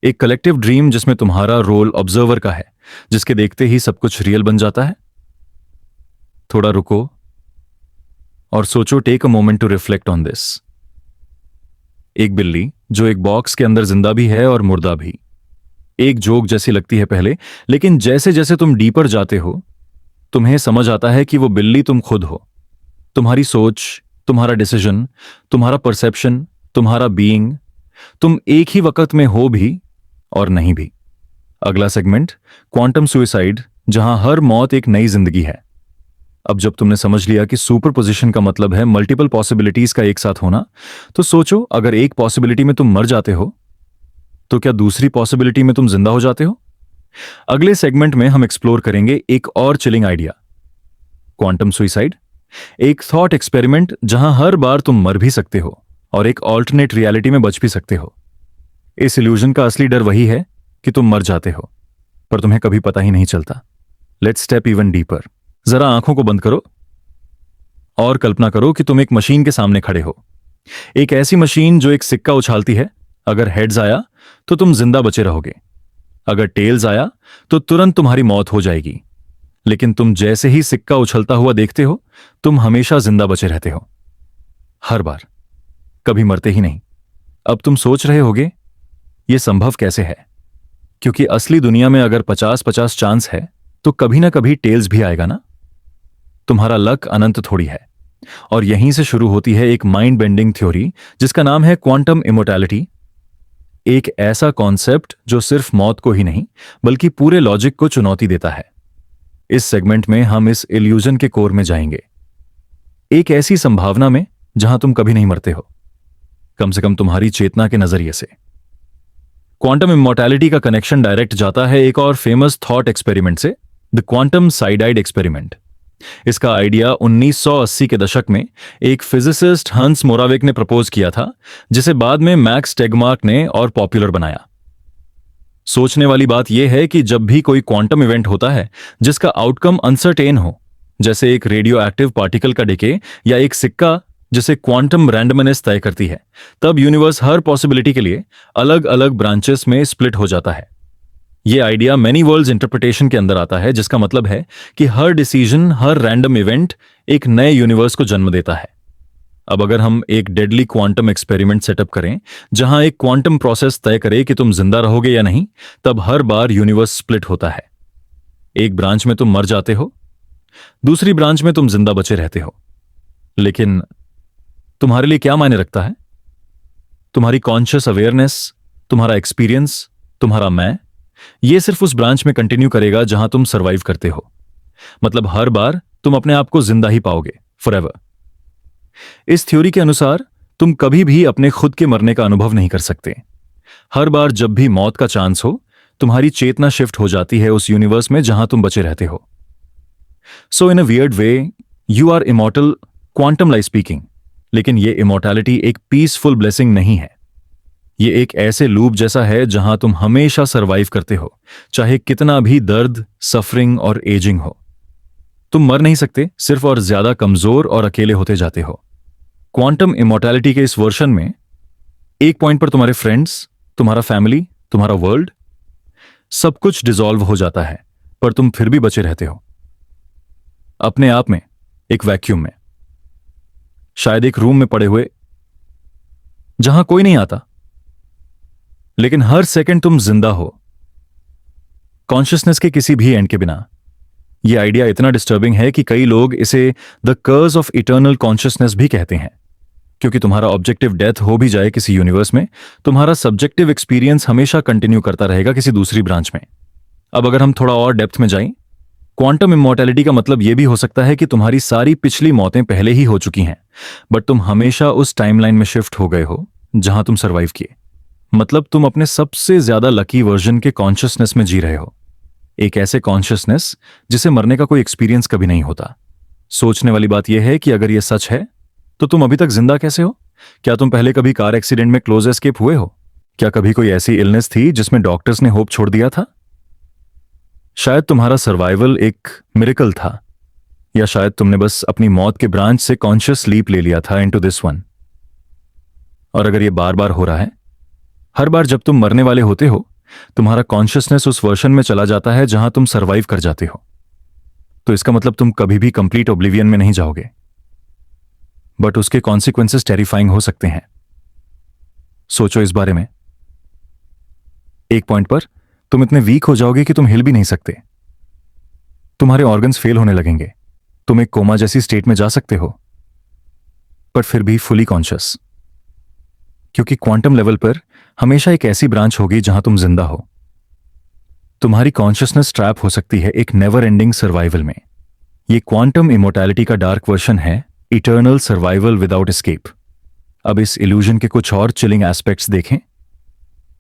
एक कलेक्टिव ड्रीम जिसमें तुम्हारा रोल ऑब्जर्वर का है, जिसके देखते ही सब कुछ रियल बन जाता है? थोड़ा रुको और सोचो, take a moment to reflect on this. एक बिल्ली जो एक बॉक्स के अंदर जिंदा भी है और मुर्दा भी। एक जोक जैसी लगती है पहले, लेकिन जैसे जैसे तुम डीपर जाते हो, तुम्हें समझ आता है कि वो बिल्ली तुम खुद हो। तुम्हारी सोच, तुम्हारा डिसीजन, तुम्हारा परसेप्शन, तुम्हारा बीइंग। तुम एक ही वक्त में हो भी और नहीं भी। अगला सेगमेंट, क्वांटम सुइसाइड, जहां हर मौत एक नई जिंदगी है। अब जब तुमने समझ लिया कि सुपरपोजिशन का मतलब है मल्टीपल पॉसिबिलिटीज का एक साथ होना, तो सोचो, अगर एक पॉसिबिलिटी में तुम मर जाते हो, तो क्या दूसरी पॉसिबिलिटी में तुम जिंदा हो जाते हो? अगले सेगमेंट में हम एक्सप्लोर करेंगे एक और चिलिंग आइडिया, क्वांटम सुइसाइड, एक थॉट एक्सपेरिमेंट जहां हर बार तुम मर भी सकते हो और एक ऑल्टरनेट रियलिटी में बच भी सकते हो। इस इल्यूजन का असली डर वही है कि तुम मर जाते हो, पर तुम्हें कभी पता ही नहीं चलता। Let's step even deeper. जरा आंखों को बंद करो और कल्पना करो कि तुम एक मशीन के सामने खड़े हो। एक ऐसी मशीन जो एक सिक्का उछालती है। अगर हेड्स आया तो तुम जिंदा बचे रहोगे, अगर टेल्स आया तो तुरंत तुम्हारी मौत हो जाएगी। लेकिन तुम जैसे ही सिक्का उछलता हुआ देखते हो, तुम हमेशा जिंदा बचे रहते हो, हर बार, कभी मरते ही नहीं। अब तुम सोच रहे होगे, यह संभव कैसे है? क्योंकि असली दुनिया में अगर 50-50 चांस है, तो कभी ना कभी टेल्स भी आएगा ना। तुम्हारा लक अनंत थोड़ी है। और यहीं से शुरू होती है एक माइंड बेंडिंग थ्योरी जिसका नाम है क्वांटम इमोर्टैलिटी। एक ऐसा कॉन्सेप्ट जो सिर्फ मौत को ही नहीं, बल्कि पूरे लॉजिक को चुनौती देता है। इस सेगमेंट में हम इस इल्यूजन के कोर में जाएंगे, एक ऐसी संभावना में जहां तुम कभी नहीं मरते हो, कम से कम तुम्हारी चेतना के नजरिए से। क्वांटम इमोर्टैलिटी का कनेक्शन डायरेक्ट जाता है एक और फेमस थॉट एक्सपेरिमेंट से, द क्वांटम साइडाइड एक्सपेरिमेंट। इसका आइडिया 1980 के दशक में एक फिजिसिस्ट हंस मोराविक ने प्रपोज किया था, जिसे बाद में मैक्स टेगमार्क ने और पॉपुलर बनाया। सोचने वाली बात यह है कि जब भी कोई क्वांटम इवेंट होता है जिसका आउटकम अनसर्टेन हो, जैसे एक रेडियो एक्टिव पार्टिकल का डिके या एक सिक्का जिसे क्वांटम रैंडमनेस तय करती है, तब यूनिवर्स हर पॉसिबिलिटी के लिए अलग अलग ब्रांचेस में स्प्लिट हो जाता है। यह आइडिया मैनी वर्ल्ड्स इंटरप्रिटेशन के अंदर आता है, जिसका मतलब है कि हर डिसीजन, हर रैंडम इवेंट एक नए यूनिवर्स को जन्म देता है। अब अगर हम एक डेडली क्वांटम एक्सपेरिमेंट सेटअप करें जहां एक क्वांटम प्रोसेस तय करे कि तुम जिंदा रहोगे या नहीं, तब हर बार यूनिवर्स स्प्लिट होता है। एक ब्रांच में तुम मर जाते हो, दूसरी ब्रांच में तुम जिंदा बचे रहते हो। लेकिन तुम्हारे लिए क्या मायने रखता है? तुम्हारी कॉन्शियस अवेयरनेस, तुम्हारा एक्सपीरियंस, तुम्हारा मैं, यह सिर्फ उस ब्रांच में कंटिन्यू करेगा जहां तुम सर्वाइव करते हो। मतलब हर बार तुम अपने आप को जिंदा ही पाओगे, फॉरएवर। इस थ्योरी के अनुसार तुम कभी भी अपने खुद के मरने का अनुभव नहीं कर सकते। हर बार जब भी मौत का चांस हो, तुम्हारी चेतना शिफ्ट हो जाती है उस यूनिवर्स में जहां तुम बचे रहते हो। So in a weird way, you are immortal, quantumly speaking. लेकिन यह इमॉर्टैलिटी एक पीसफुल ब्लेसिंग नहीं है। यह एक ऐसे लूप जैसा है जहां तुम हमेशा सर्वाइव करते हो, चाहे कितना भी दर्द, सफरिंग और एजिंग हो। तुम मर नहीं सकते, सिर्फ और ज्यादा कमजोर और अकेले होते जाते हो। क्वांटम इमॉर्टैलिटी के इस वर्जन में एक पॉइंट पर तुम्हारे फ्रेंड्स, तुम्हारा फैमिली, तुम्हारा वर्ल्ड, सब कुछ डिसॉल्व हो जाता है, पर तुम फिर भी बचे रहते हो अपने आप में, एक वैक्यूम में, शायद एक रूम में पड़े हुए जहां कोई नहीं आता, लेकिन हर सेकंड तुम जिंदा हो, कॉन्शियसनेस के किसी भी एंड के बिना। यह आइडिया इतना डिस्टर्बिंग है कि कई लोग इसे the curse of eternal consciousness भी कहते हैं। क्योंकि तुम्हारा ऑब्जेक्टिव डेथ हो भी जाए किसी यूनिवर्स में, तुम्हारा सब्जेक्टिव एक्सपीरियंस हमेशा कंटिन्यू करता रहेगा किसी दूसरी ब्रांच में। अब अगर हम थोड़ा और डेप्थ में जाएं, क्वांटम इमॉर्टैलिटी का मतलब यह भी हो सकता है कि तुम्हारी सारी पिछली मौतें पहले ही हो चुकी हैं, बट तुम हमेशा उस टाइमलाइन में शिफ्ट हो गए हो जहां तुम सरवाइव किए। मतलब तुम अपने सबसे ज्यादा लकी वर्जन के कॉन्शियसनेस में जी रहे हो, एक ऐसे कॉन्शियसनेस जिसे मरने का कोई एक्सपीरियंस कभी नहीं होता। सोचने वाली बात यह है कि अगर यह सच है तो तुम अभी तक जिंदा कैसे हो? क्या तुम पहले कभी कार एक्सीडेंट में क्लोज एस्केप हुए हो? क्या कभी कोई ऐसी इलनेस थी जिसमें डॉक्टर्स ने होप छोड़ दिया था? शायद तुम्हारा सर्वाइवल एक मिरेकल था, या शायद तुमने बस अपनी मौत के ब्रांच से कॉन्शियस लीप ले लिया था इनटू दिस वन। और अगर यह बार बार हो रहा है, हर बार जब तुम मरने वाले होते हो, तुम्हारा कॉन्शियसनेस उस वर्शन में चला जाता है जहां तुम सरवाइव कर जाते हो, तो इसका मतलब तुम कभी भी कंप्लीट ओब्लिवियन में नहीं जाओगे, बट उसके कॉन्सिक्वेंसेस टेरिफाइंग हो सकते हैं। सोचो इस बारे में। एक पॉइंट पर तुम इतने वीक हो जाओगे कि तुम हिल भी नहीं सकते, तुम्हारे ऑर्गन्स फेल होने लगेंगे, तुम एक कोमा जैसी स्टेट में जा सकते हो, पर फिर भी फुली कॉन्शियस, क्योंकि क्वांटम लेवल पर हमेशा एक ऐसी ब्रांच होगी जहां तुम जिंदा हो। तुम्हारी कॉन्शियसनेस ट्रैप हो सकती है एक नेवर एंडिंग सर्वाइवल में। यह क्वांटम इमोर्टैलिटी का डार्क वर्जन है, इटर्नल सर्वाइवल विदाउट एस्केप। अब इस इल्यूजन के कुछ और चिलिंग एस्पेक्ट्स देखें।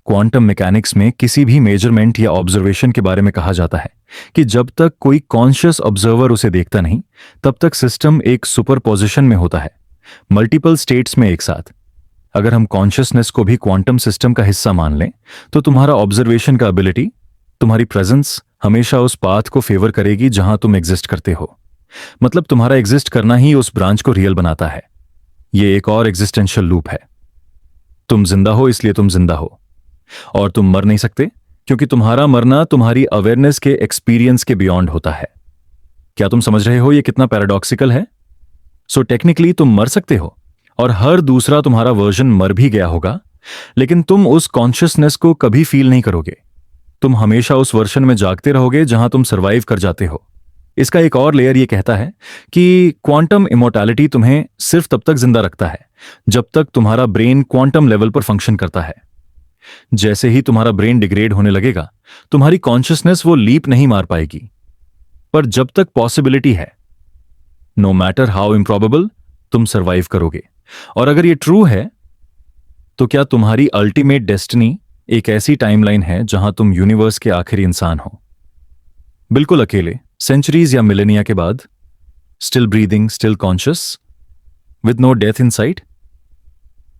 क्वांटम मैकेनिक्स में किसी भी मेजरमेंट या ऑब्जर्वेशन के बारे में कहा जाता है कि जब तक कोई कॉन्शियस ऑब्जर्वर उसे देखता नहीं, तब तक सिस्टम एक सुपरपोजिशन में होता है, मल्टीपल स्टेट्स में एक साथ। अगर हम कॉन्शियसनेस को भी क्वांटम सिस्टम का हिस्सा मान लें, तो तुम्हारा ऑब्जर्वेशन का एबिलिटी, तुम्हारी प्रेजेंस हमेशा उस पाथ को फेवर करेगी जहां तुम एग्जिस्ट करते हो। मतलब तुम्हारा एग्जिस्ट करना ही उस ब्रांच को रियल बनाता है। यह एक और एग्जिस्टेंशियल लूप है। तुम जिंदा हो इसलिए तुम जिंदा हो, और तुम मर नहीं सकते क्योंकि तुम्हारा मरना तुम्हारी अवेयरनेस के एक्सपीरियंस के बियॉन्ड होता है। क्या तुम समझ रहे हो यह कितना पैराडॉक्सिकल है? सो टेक्निकली तुम मर सकते हो और हर दूसरा तुम्हारा वर्जन मर भी गया होगा, लेकिन तुम उस कॉन्शियसनेस को कभी फील नहीं करोगे। तुम हमेशा उस वर्जन में जागते रहोगे जहां तुम सरवाइव कर जाते हो। इसका एक और लेयर यह कहता है कि क्वांटम इमोर्टैलिटी तुम्हें सिर्फ तब तक जिंदा रखता है जब तक तुम्हारा ब्रेन क्वांटम लेवल पर फंक्शन करता है। जैसे ही तुम्हारा ब्रेन डिग्रेड होने लगेगा, तुम्हारी कॉन्शियसनेस वो लीप नहीं मार पाएगी। पर जब तक पॉसिबिलिटी है, नो मैटर हाउ इम्प्रॉबेबल, तुम सरवाइव करोगे। और अगर ये ट्रू है, तो क्या तुम्हारी अल्टीमेट डेस्टिनी एक ऐसी टाइमलाइन है जहां तुम यूनिवर्स के आखिरी इंसान हो, बिल्कुल अकेले, सेंचुरीज या मिलेनिया के बाद, still breathing, still conscious, with no death in sight?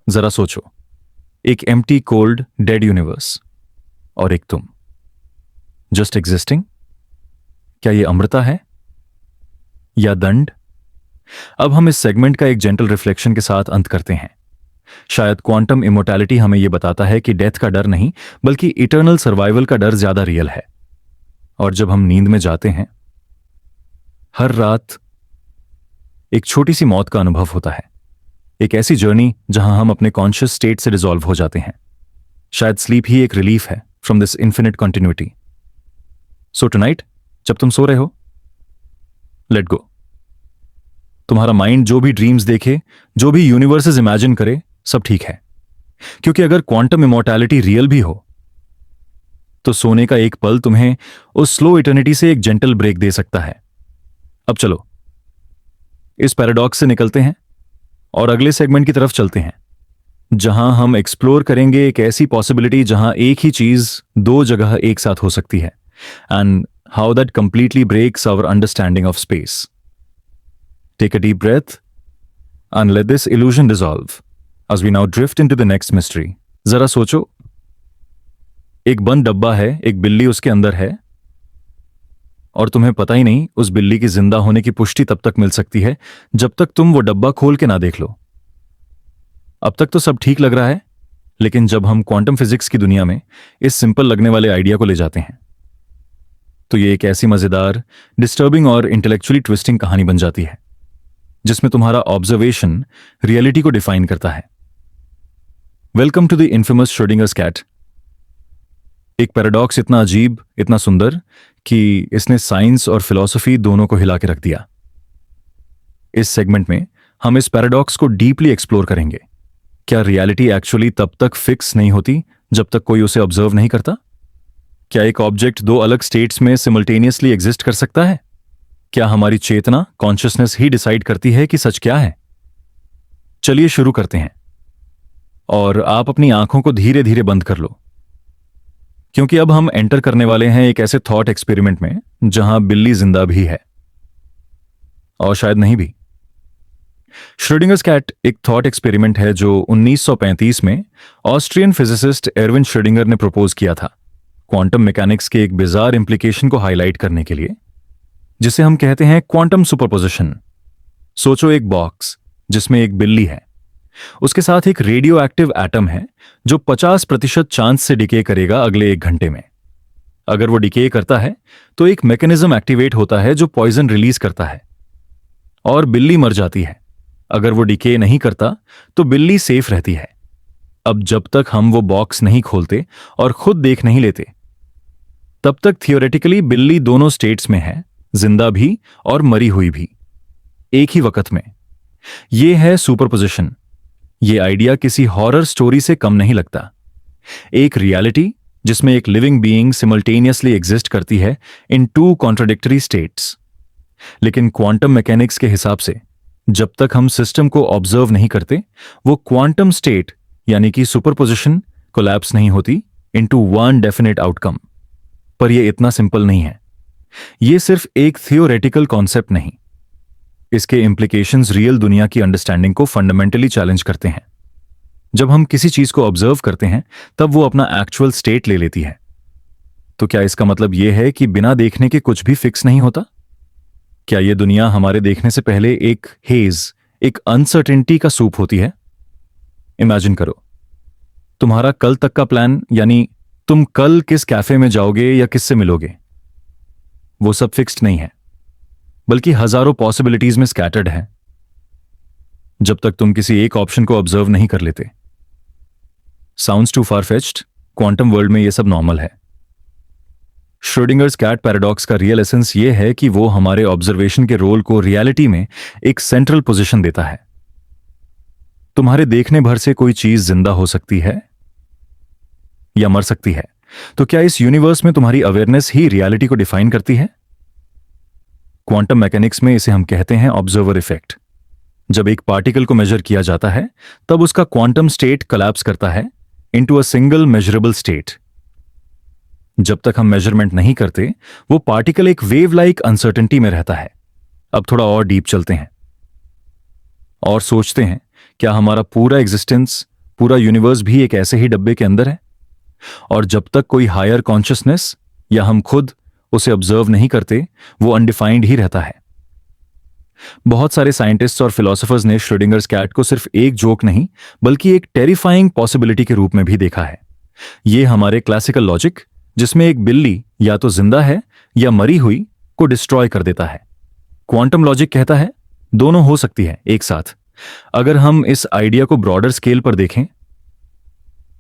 जरा सोचो, एक एम्प्टी कोल्ड डेड यूनिवर्स और एक तुम जस्ट एग्जिस्टिंग। क्या यह अमृता है या दंड? अब हम इस सेगमेंट का एक जेंटल रिफ्लेक्शन के साथ अंत करते हैं। शायद क्वांटम इमोर्टैलिटी हमें यह बताता है कि डेथ का डर नहीं, बल्कि इटर्नल सर्वाइवल का डर ज्यादा रियल है। और जब हम नींद में जाते हैं, हर रात एक छोटी सी मौत का अनुभव होता है, एक ऐसी जर्नी जहां हम अपने कॉन्शियस स्टेट से डिसॉल्व हो जाते हैं। शायद स्लीप ही एक रिलीफ है from this infinite continuity. So tonight जब तुम सो रहे हो, लेट गो। तुम्हारा माइंड जो भी ड्रीम्स देखे, जो भी यूनिवर्सेस इमेजिन करे, सब ठीक है। क्योंकि अगर क्वांटम इमोर्टैलिटी रियल भी हो, तो सोने का एक पल तुम्हें उस स्लो इटर्निटी से एक जेंटल ब्रेक दे सकता है। अब चलो इस पैराडॉक्स से निकलते हैं और अगले सेगमेंट की तरफ चलते हैं, जहां हम एक्सप्लोर करेंगे एक ऐसी पॉसिबिलिटी जहां एक ही चीज दो जगह एक साथ हो सकती है, and how that completely breaks our understanding of space. Take a deep breath and let this illusion dissolve as we now drift into the next mystery. जरा सोचो, एक बंद डब्बा है, एक बिल्ली उसके अंदर है, और तुम्हें पता ही नहीं उस बिल्ली की जिंदा होने की पुष्टि तब तक मिल सकती है जब तक तुम वो डब्बा खोल के ना देख लो। अब तक तो सब ठीक लग रहा है, लेकिन जब हम क्वांटम फिजिक्स की दुनिया में इस सिंपल लगने वाले आइडिया को ले जाते हैं, तो ये एक ऐसी मजेदार, डिस्टर्बिंग और इंटेलेक्चुअली ट्विस्टिंग कहानी बन जाती है जिसमें तुम्हारा ऑब्जर्वेशन रियलिटी को डिफाइन करता है। Welcome to the infamous Schrödinger's cat. एक पैराडॉक्स इतना अजीब, इतना सुंदर कि इसने साइंस और फिलॉसफी दोनों को हिला के रख दिया। इस सेगमेंट में हम इस पैराडॉक्स को डीपली एक्सप्लोर करेंगे। क्या रियलिटी एक्चुअली तब तक फिक्स नहीं होती जब तक कोई उसे ऑब्जर्व नहीं करता? क्या एक ऑब्जेक्ट दो अलग स्टेट्स में सिमल्टेनियसली एग्जिस्ट कर सकता है? क्या हमारी चेतना, कॉन्शियसनेस ही डिसाइड करती है कि सच क्या है? चलिए शुरू करते हैं। और आप अपनी आंखों को धीरे धीरे बंद कर लो, क्योंकि अब हम एंटर करने वाले हैं एक ऐसे थॉट एक्सपेरिमेंट में जहां बिल्ली जिंदा भी है और शायद नहीं भी। श्रोडिंगर्स कैट एक थॉट एक्सपेरिमेंट है जो 1935 में ऑस्ट्रियन फिजिसिस्ट एरविन श्रोडिंगर ने प्रपोज किया था, क्वांटम मैकेनिक्स के एक बिजार इंप्लीकेशन को हाईलाइट करने के लिए, जिसे हम कहते हैं क्वांटम सुपरपोजिशन। सोचो एक बॉक्स जिसमें एक बिल्ली है, उसके साथ एक रेडियो एक्टिव एटम है जो 50% चांस से डिके करेगा अगले 1 घंटे में। अगर वो डिके करता है तो एक मैकेनिज्म एक्टिवेट होता है जो पॉइजन रिलीज करता है और बिल्ली मर जाती है। अगर वो डिके नहीं करता तो बिल्ली सेफ रहती है। अब जब तक हम वो बॉक्स नहीं खोलते और खुद देख नहीं लेते, तब तक थियोरेटिकली बिल्ली दोनों स्टेट्स में है, जिंदा भी और मरी हुई भी, एक ही वक्त में। ये है सुपरपोजिशन। ये आइडिया किसी हॉरर स्टोरी से कम नहीं लगता। एक रियलिटी जिसमें एक लिविंग बीइंग सिमल्टेनियसली एग्जिस्ट करती है इन 2 कॉन्ट्राडिक्टरी स्टेट्स। लेकिन क्वांटम मैकेनिक्स के हिसाब से जब तक हम सिस्टम को ऑब्जर्व नहीं करते, वो क्वांटम स्टेट यानी कि सुपरपोजिशन कोलैप्स नहीं होती इनटू वन डेफिनेट आउटकम। पर यह इतना सिंपल नहीं है। यह सिर्फ एक थियोरेटिकल कॉन्सेप्ट नहीं, इसके इंप्लीकेशंस रियल दुनिया की अंडरस्टैंडिंग को फंडामेंटली चैलेंज करते हैं। जब हम किसी चीज को ऑब्जर्व करते हैं तब वो अपना एक्चुअल स्टेट ले लेती है। तो क्या इसका मतलब यह है कि बिना देखने के कुछ भी फिक्स नहीं होता? क्या यह दुनिया हमारे देखने से पहले एक हेज, एक अनसर्टेनिटी का सूप होती है? इमेजिन करो, तुम्हारा कल तक का प्लान, यानी तुम कल किस कैफे में जाओगे या किससे मिलोगे, वो सब फिक्स्ड नहीं है, बल्कि हजारों पॉसिबिलिटीज में स्कैटर्ड है जब तक तुम किसी एक ऑप्शन को ऑब्जर्व नहीं कर लेते। साउंड्स टू फार-फेच्ड, क्वांटम वर्ल्ड में यह सब नॉर्मल है। श्रोडिंगर्स कैट पैराडॉक्स का रियल एसेंस यह है कि वो हमारे ऑब्जर्वेशन के रोल को रियलिटी में एक सेंट्रल पोजीशन देता है। तुम्हारे देखने भर से कोई चीज जिंदा हो सकती है या मर सकती है, तो क्या इस यूनिवर्स में तुम्हारी अवेयरनेस ही रियलिटी को डिफाइन करती है? क्वांटम मैकेनिक्स में इसे हम कहते हैं ऑब्जर्वर इफेक्ट। जब एक पार्टिकल को मेजर किया जाता है तब उसका क्वांटम स्टेट कोलैप्स करता है into a single measurable state. जब तक हम मेजरमेंट नहीं करते, वो पार्टिकल एक वेव लाइक अनसर्टेनिटी में रहता है। अब थोड़ा और डीप चलते हैं और सोचते हैं, क्या हमारा पूरा एग्जिस्टेंस, पूरा यूनिवर्स भी एक ऐसे ही डब्बे के अंदर है? और जब तक कोई हायर कॉन्शियसनेस या हम खुद उसे ऑब्जर्व नहीं करते, वो अनडिफाइंड ही रहता है। बहुत सारे साइंटिस्ट्स और फिलोसोफर्स ने श्रोडिंगर्स कैट को सिर्फ एक जोक नहीं, बल्कि एक टेरिफाइंग पॉसिबिलिटी के रूप में भी देखा है। ये हमारे क्लासिकल लॉजिक, जिसमें एक बिल्ली या तो जिंदा है या मरी हुई, को डिस्ट्रॉय कर देता है। क्वांटम लॉजिक कहता है दोनों हो सकती है एक साथ। अगर हम इस आइडिया को ब्रॉडर स्केल पर देखें,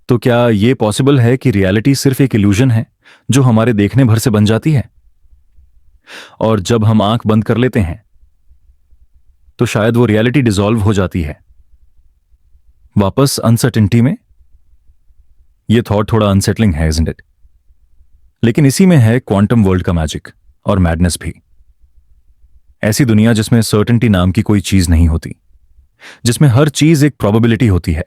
तो क्या यह पॉसिबल है कि रियलिटी सिर्फ एक इल्यूजन है जो हमारे देखने भर से बन जाती है? और जब हम आंख बंद कर लेते हैं तो शायद वो रियलिटी डिसॉल्व हो जाती है वापस अनसर्टेनिटी में। यह थॉट थोड़ा अनसेटलिंग है, इजंट इट? लेकिन इसी में है क्वांटम वर्ल्ड का मैजिक और मैडनेस भी। ऐसी दुनिया जिसमें सर्टेनिटी नाम की कोई चीज नहीं होती, जिसमें हर चीज एक प्रोबेबिलिटी होती है,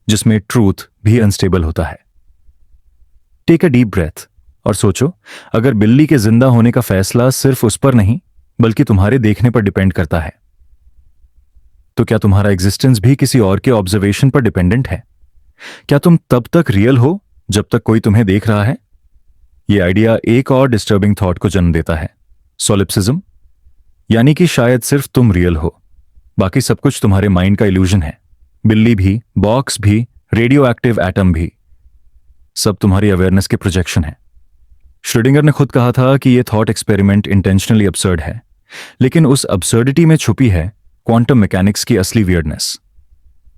जिसमें ट्रूथ भी अनस्टेबल होता है। टेक अ डीप ब्रेथ और सोचो, अगर बिल्ली के जिंदा होने का फैसला सिर्फ उस पर नहीं बल्कि तुम्हारे देखने पर डिपेंड करता है, तो क्या तुम्हारा एग्जिस्टेंस भी किसी और के ऑब्जर्वेशन पर डिपेंडेंट है? क्या तुम तब तक रियल हो जब तक कोई तुम्हें देख रहा है? यह आइडिया एक और डिस्टर्बिंग थॉट को जन्म देता है, सोलिप्सिज्म, यानी कि शायद सिर्फ तुम रियल हो, बाकी सब कुछ तुम्हारे माइंड का इल्यूजन है। बिल्ली भी, बॉक्स भी, रेडियो एक्टिव एटम भी, सब तुम्हारी अवेयरनेस के प्रोजेक्शन है। श्रोडिंगर ने खुद कहा था कि यह थॉट एक्सपेरिमेंट इंटेंशनली अब्सर्ड है, लेकिन उस अब्सर्डिटी में छुपी है क्वांटम मैकेनिक्स की असली वियर्डनेस।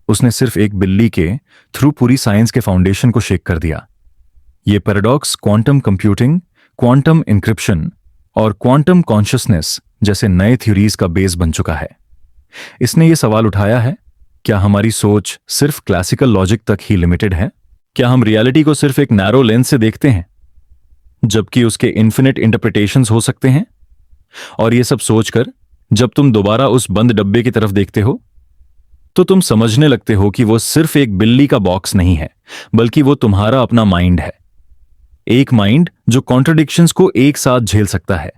उसने सिर्फ एक बिल्ली के थ्रू पूरी साइंस के फाउंडेशन को शेक कर दिया। यह paradox quantum computing, quantum encryption और क्वांटम कॉन्शियसनेस जैसे नए थ्योरीज का बेस बन चुका है। इसने ये सवाल उठाया है, क्या हमारी सोच सिर्फ क्लासिकल लॉजिक तक ही लिमिटेड है? क्या हम रियलिटी को सिर्फ एक नैरो लेंस से देखते हैं, जबकि उसके इन्फिनिट इंटरप्रिटेशंस हो सकते हैं? और ये सब सोचकर जब तुम दोबारा उस बंद डब्बे की तरफ देखते हो, तो तुम समझने लगते हो कि वो सिर्फ एक बिल्ली का बॉक्स नहीं है, बल्कि वो तुम्हारा अपना माइंड है। एक माइंड जो कॉन्ट्रडिक्शंस को एक साथ झेल सकता है।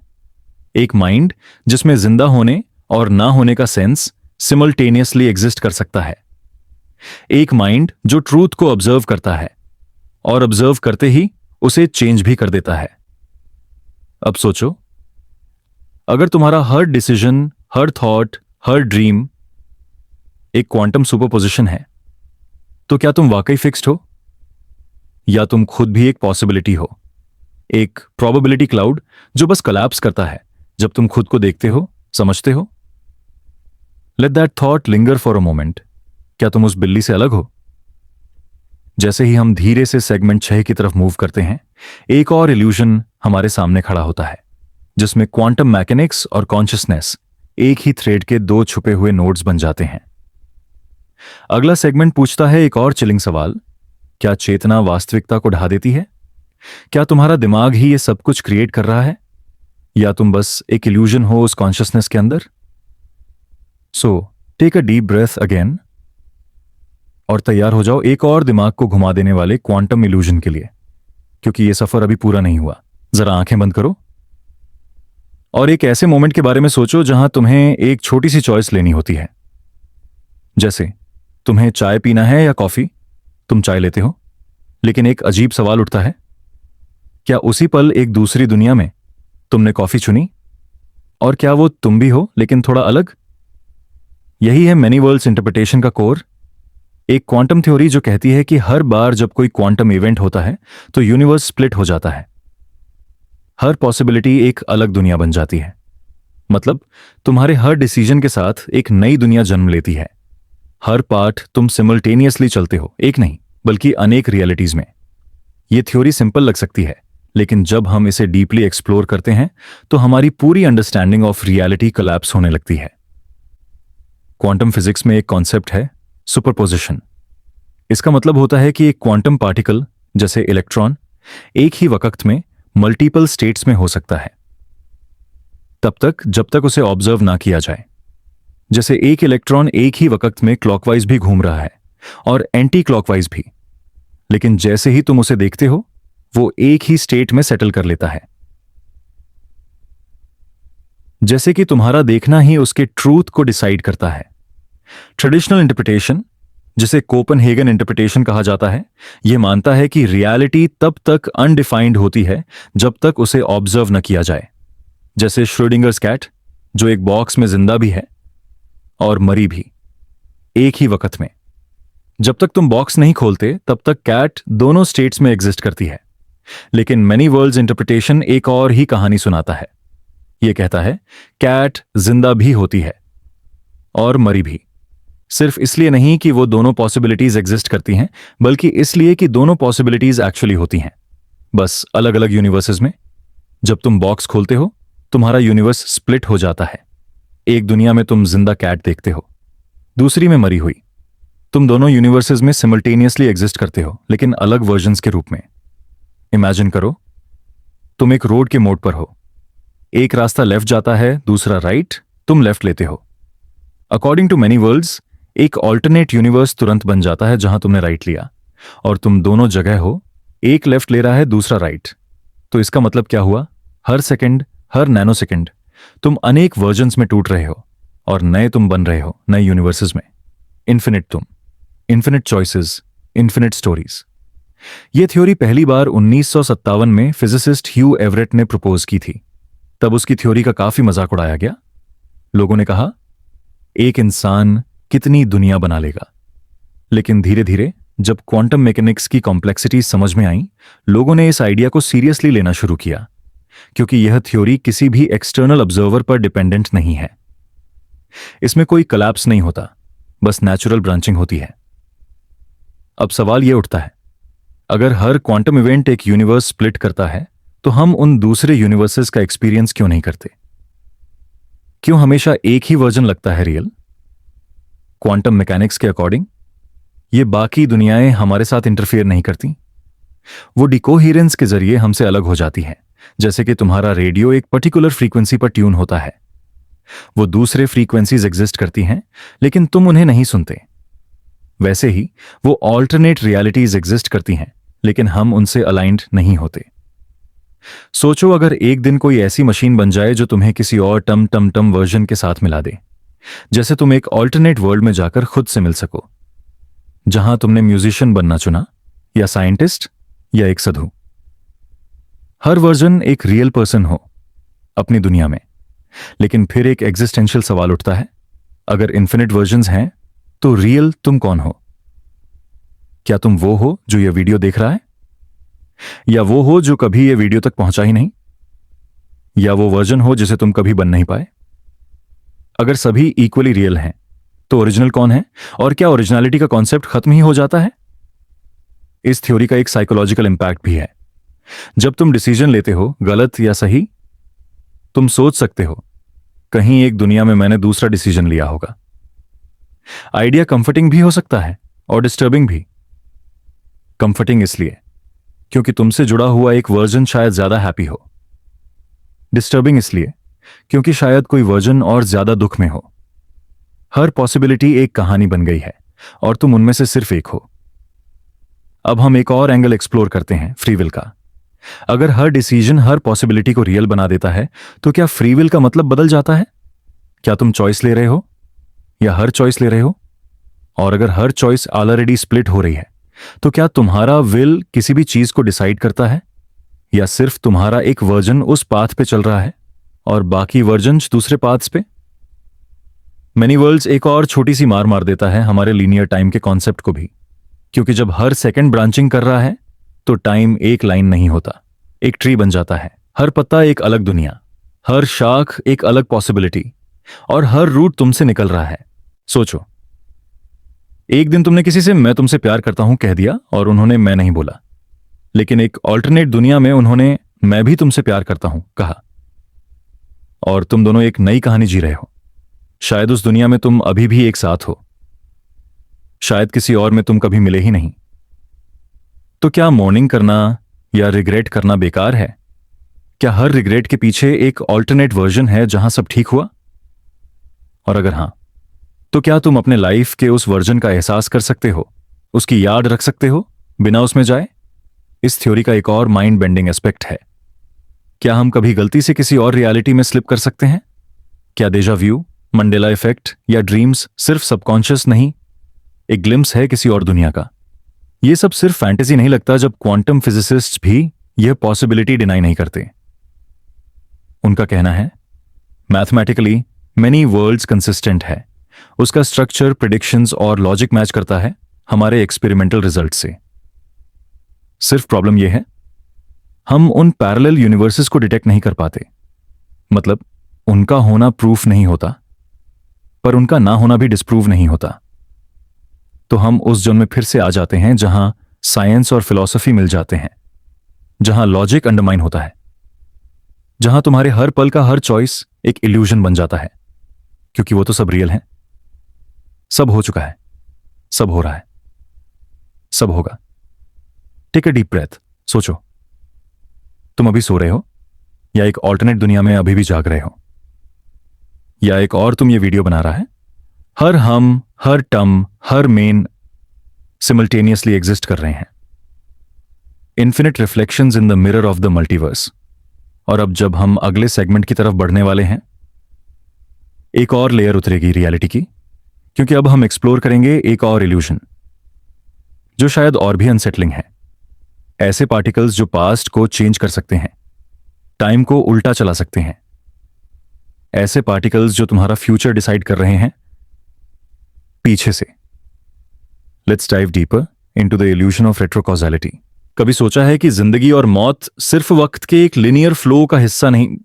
एक माइंड जिसमें जिंदा होने और ना होने का सेंस सिमल्टेनियसली एग्जिस्ट कर सकता है। एक माइंड जो ट्रूथ को ऑब्जर्व करता है और ऑब्जर्व करते ही उसे चेंज भी कर देता है। अब सोचो, अगर तुम्हारा हर डिसीजन, हर थॉट, हर ड्रीम एक क्वांटम सुपरपोजिशन है, तो क्या तुम वाकई फिक्स्ड हो, या तुम खुद भी एक पॉसिबिलिटी हो, एक प्रोबेबिलिटी क्लाउड जो बस कोलैप्स करता है जब तुम खुद को देखते हो, समझते हो? Let that thought linger for a moment. क्या तुम उस बिल्ली से अलग हो? जैसे ही हम धीरे से सेगमेंट 6 की तरफ मूव करते हैं, एक और इल्यूजन हमारे सामने खड़ा होता है, जिसमें क्वांटम मैकेनिक्स और कॉन्शियसनेस एक ही थ्रेड के दो छुपे हुए नोड्स बन जाते हैं। अगला सेगमेंट पूछता है एक और चिलिंग सवाल, क्या चेतना वास्तविकता को ढा देती है? क्या तुम्हारा दिमाग ही ये सब कुछ क्रिएट कर रहा है, या तुम बस एक इल्यूजन हो उस कॉन्शियसनेस के अंदर? So take a deep breath again और तैयार हो जाओ एक और दिमाग को घुमा देने वाले क्वांटम इल्यूजन के लिए, क्योंकि ये सफर अभी पूरा नहीं हुआ। जरा आंखें बंद करो और एक ऐसे मोमेंट के बारे में सोचो जहां तुम्हें एक छोटी सी चॉइस लेनी होती है। जैसे तुम्हें चाय पीना है या कॉफी। तुम चाय लेते हो, लेकिन एक अजीब सवाल उठता है, क्या उसी पल एक दूसरी दुनिया में तुमने कॉफी चुनी? और क्या वो तुम भी हो, लेकिन थोड़ा अलग? यही है मैनी वर्ल्ड्स इंटरप्रिटेशन का कोर। एक क्वांटम थ्योरी जो कहती है कि हर बार जब कोई क्वांटम इवेंट होता है तो यूनिवर्स स्प्लिट हो जाता है। हर पॉसिबिलिटी एक अलग दुनिया बन जाती है। मतलब तुम्हारे हर डिसीजन के साथ एक नई दुनिया जन्म लेती है। हर पार्ट तुम सिमल्टेनियसली चलते हो, एक नहीं बल्कि अनेक रियलिटीज में। यह थ्योरी सिंपल लग सकती है, लेकिन जब हम इसे डीपली एक्सप्लोर करते हैं तो हमारी पूरी अंडरस्टैंडिंग ऑफ रियलिटी कोलैप्स होने लगती है। क्वांटम फिजिक्स में एक कॉन्सेप्ट है सुपरपोजिशन। इसका मतलब होता है कि एक क्वांटम पार्टिकल जैसे इलेक्ट्रॉन एक ही वक्त में मल्टीपल स्टेट्स में हो सकता है, तब तक जब तक उसे ऑब्जर्व ना किया जाए। जैसे एक इलेक्ट्रॉन एक ही वक्त में क्लॉकवाइज भी घूम रहा है और एंटी क्लॉकवाइज भी, लेकिन जैसे ही तुम उसे देखते हो वो एक ही स्टेट में सेटल कर लेता है। जैसे कि तुम्हारा देखना ही उसके ट्रूथ को डिसाइड करता है। ट्रेडिशनल इंटरप्रिटेशन, जिसे कोपनहेगन इंटरप्रिटेशन कहा जाता है, यह मानता है कि रियलिटी तब तक अनडिफाइंड होती है जब तक उसे ऑब्जर्व न किया जाए। जैसे श्रोडिंगर्स कैट, जो एक बॉक्स में जिंदा भी है और मरी भी एक ही वक्त में। जब तक तुम बॉक्स नहीं खोलते तब तक कैट दोनों स्टेट्स में एग्जिस्ट करती है। लेकिन मैनी वर्ल्ड्स इंटरप्रिटेशन एक और ही कहानी सुनाता है। यह कहता है कैट जिंदा भी होती है और मरी भी, सिर्फ इसलिए नहीं कि वो दोनों पॉसिबिलिटीज एग्जिस्ट करती हैं, बल्कि इसलिए कि दोनों पॉसिबिलिटीज एक्चुअली होती हैं, बस अलग अलग यूनिवर्सेस में। जब तुम बॉक्स खोलते हो तुम्हारा यूनिवर्स स्प्लिट हो जाता है। एक दुनिया में तुम जिंदा कैट देखते हो, दूसरी में मरी हुई। तुम दोनों यूनिवर्सेस में सिमल्टेनियसली एग्जिस्ट करते हो, लेकिन अलग वर्जन्स के रूप में। इमेजिन करो, तुम एक रोड के मोड़ पर हो। एक रास्ता लेफ्ट जाता है, दूसरा राइट, तुम लेफ्ट लेते हो। अकॉर्डिंग टू मैनी वर्ल्ड्स एक ऑल्टरनेट यूनिवर्स तुरंत बन जाता है जहां तुमने राइट लिया, और तुम दोनों जगह हो, एक लेफ्ट ले रहा है, दूसरा राइट। तो इसका मतलब क्या हुआ? हर सेकंड, हर नैनो सेकंड तुम अनेक वर्जन्स में टूट रहे हो और नए तुम बन रहे हो, नए यूनिवर्सेस में। इन्फिनिट तुम, इन्फिनिट चॉइसेस, इन्फिनिट स्टोरीज। यह थ्योरी पहली बार 1957 में फिजिसिस्ट ह्यू एवरेट ने प्रपोज की थी। तब उसकी थ्योरी का काफी मजाक उड़ाया गया। लोगों ने कहा एक इंसान कितनी दुनिया बना लेगा। लेकिन धीरे धीरे जब क्वांटम मैकेनिक्स की कॉम्प्लेक्सिटीज समझ में आई, लोगों ने इस आइडिया को सीरियसली लेना शुरू किया, क्योंकि यह थ्योरी किसी भी एक्सटर्नल ऑब्जर्वर पर डिपेंडेंट नहीं है। इसमें कोई कोलैप्स नहीं होता, बस नेचुरल ब्रांचिंग होती है। अब सवाल यह उठता है, अगर हर क्वांटम इवेंट एक यूनिवर्स स्प्लिट करता है, तो हम उन दूसरे यूनिवर्सेस का एक्सपीरियंस क्यों नहीं करते? क्यों हमेशा एक ही वर्जन लगता है रियल? क्वांटम मैकेनिक्स के अकॉर्डिंग ये बाकी दुनियाएं हमारे साथ इंटरफेयर नहीं करती। वो डिकोहेरेंस के जरिए हमसे अलग हो जाती हैं। जैसे कि तुम्हारा रेडियो एक पर्टिकुलर फ्रीक्वेंसी पर ट्यून होता है, वो दूसरे फ्रीक्वेंसीज एग्जिस्ट करती हैं लेकिन तुम उन्हें नहीं सुनते। वैसे ही वो ऑल्टरनेट रियलिटीज एग्जिस्ट करती हैं लेकिन हम उनसे अलाइंड नहीं होते। सोचो अगर एक दिन कोई ऐसी मशीन बन जाए जो तुम्हें किसी और टम टम टम वर्जन के साथ मिला दे, जैसे तुम एक ऑल्टरनेट वर्ल्ड में जाकर खुद से मिल सको, जहां तुमने म्यूजिशियन बनना चुना या साइंटिस्ट या एक साधु। हर वर्जन एक रियल पर्सन हो अपनी दुनिया में। लेकिन फिर एक एग्जिस्टेंशियल सवाल उठता है, अगर इन्फिनिट वर्जन्स हैं तो रियल तुम कौन हो? क्या तुम वो हो जो ये वीडियो देख रहा है, या वो हो जो कभी ये वीडियो तक पहुंचा ही नहीं, या वो वर्जन हो जिसे तुम कभी बन नहीं पाए? अगर सभी इक्वली रियल हैं तो ओरिजिनल कौन है? और क्या ओरिजिनलिटी का कॉन्सेप्ट खत्म ही हो जाता है? इस थ्योरी का एक साइकोलॉजिकल इंपैक्ट भी है। जब तुम डिसीजन लेते हो, गलत या सही, तुम सोच सकते हो कहीं एक दुनिया में मैंने दूसरा डिसीजन लिया होगा। आइडिया कंफर्टिंग भी हो सकता है और डिस्टर्बिंग भी। कंफर्टिंग इसलिए क्योंकि तुमसे जुड़ा हुआ एक वर्जन शायद ज्यादा हैप्पी हो। डिस्टर्बिंग इसलिए क्योंकि शायद कोई वर्जन और ज्यादा दुख में हो। हर पॉसिबिलिटी एक कहानी बन गई है और तुम उनमें से सिर्फ एक हो। अब हम एक और एंगल एक्सप्लोर करते हैं, फ्री विल का। अगर हर डिसीजन हर पॉसिबिलिटी को रियल बना देता है तो क्या फ्री विल का मतलब बदल जाता है? क्या तुम चॉइस ले रहे हो या हर चॉइस ले रहे हो? और अगर हर चॉइस ऑलरेडी स्प्लिट हो रही है तो क्या तुम्हारा विल किसी भी चीज को डिसाइड करता है, या सिर्फ तुम्हारा एक वर्जन उस पाथ पे चल रहा है और बाकी वर्जन्स दूसरे पाथ्स पे? मेनी वर्ल्ड्स एक और छोटी सी मार देता है हमारे लीनियर टाइम के कॉन्सेप्ट को भी, क्योंकि जब हर सेकंड ब्रांचिंग कर रहा है तो टाइम एक लाइन नहीं होता, एक ट्री बन जाता है। हर पत्ता एक अलग दुनिया, हर शाख एक अलग पॉसिबिलिटी, और हर रूट तुमसे निकल रहा है। सोचो, एक दिन तुमने किसी से मैं तुमसे प्यार करता हूं कह दिया और उन्होंने मैं नहीं बोला, लेकिन एक ऑल्टरनेट दुनिया में उन्होंने मैं भी तुमसे प्यार करता हूं कहा, और तुम दोनों एक नई कहानी जी रहे हो। शायद उस दुनिया में तुम अभी भी एक साथ हो, शायद किसी और में तुम कभी मिले ही नहीं। तो क्या मॉर्निंग करना या रिग्रेट करना बेकार है? क्या हर रिग्रेट के पीछे एक ऑल्टरनेट वर्जन है जहां सब ठीक हुआ? और अगर हां, तो क्या तुम अपने लाइफ के उस वर्जन का एहसास कर सकते हो, उसकी याद रख सकते हो बिना उसमें जाए? इस थ्योरी का एक और माइंड बेंडिंग एस्पेक्ट है, क्या हम कभी गलती से किसी और रियलिटी में स्लिप कर सकते हैं? क्या डेजा व्यू, मंडेला इफेक्ट या ड्रीम्स सिर्फ सबकॉन्शियस नहीं, एक ग्लिम्स है किसी और दुनिया का? यह सब सिर्फ फैंटेसी नहीं लगता जब क्वांटम फिजिसिस्ट्स भी यह पॉसिबिलिटी डिनाई नहीं करते। उनका कहना है मैथमेटिकली मेनी वर्ल्ड्स कंसिस्टेंट है, उसका स्ट्रक्चर, प्रेडिक्शंस और लॉजिक मैच करता है हमारे एक्सपेरिमेंटल रिजल्ट से। सिर्फ प्रॉब्लम यह है हम उन पैरेलल यूनिवर्सेस को डिटेक्ट नहीं कर पाते। मतलब उनका होना प्रूफ नहीं होता, पर उनका ना होना भी डिस्प्रूव नहीं होता। तो हम उस जोन में फिर से आ जाते हैं जहां साइंस और फिलॉसफी मिल जाते हैं, जहां लॉजिक अंडरमाइन होता है, जहां तुम्हारे हर पल का हर चॉइस एक इल्यूजन बन जाता है, क्योंकि वो तो सब रियल है, सब हो चुका है, सब हो रहा है, सब होगा। Take a deep breath. सोचो, तुम अभी सो रहे हो या एक ऑल्टरनेट दुनिया में अभी भी जाग रहे हो, या एक और तुम ये वीडियो बना रहा है। हर हम, हर टर्म, हर मेन सिमल्टेनियसली एग्जिस्ट कर रहे हैं। Infinite reflections in the mirror of the multiverse. और अब जब हम अगले सेगमेंट की तरफ बढ़ने वाले हैं, एक और लेयर उतरेगी रियलिटी की, क्योंकि अब हम एक्सप्लोर करेंगे एक और इल्यूजन जो शायद और भी अनसेटलिंग है। ऐसे पार्टिकल्स जो पास्ट को चेंज कर सकते हैं, टाइम को उल्टा चला सकते हैं। ऐसे पार्टिकल्स जो तुम्हारा फ्यूचर डिसाइड कर रहे हैं पीछे से। Let's dive deeper into the illusion of retrocausality. कभी सोचा है कि जिंदगी और मौत सिर्फ वक्त के एक लिनियर फ्लो का हिस्सा नहीं,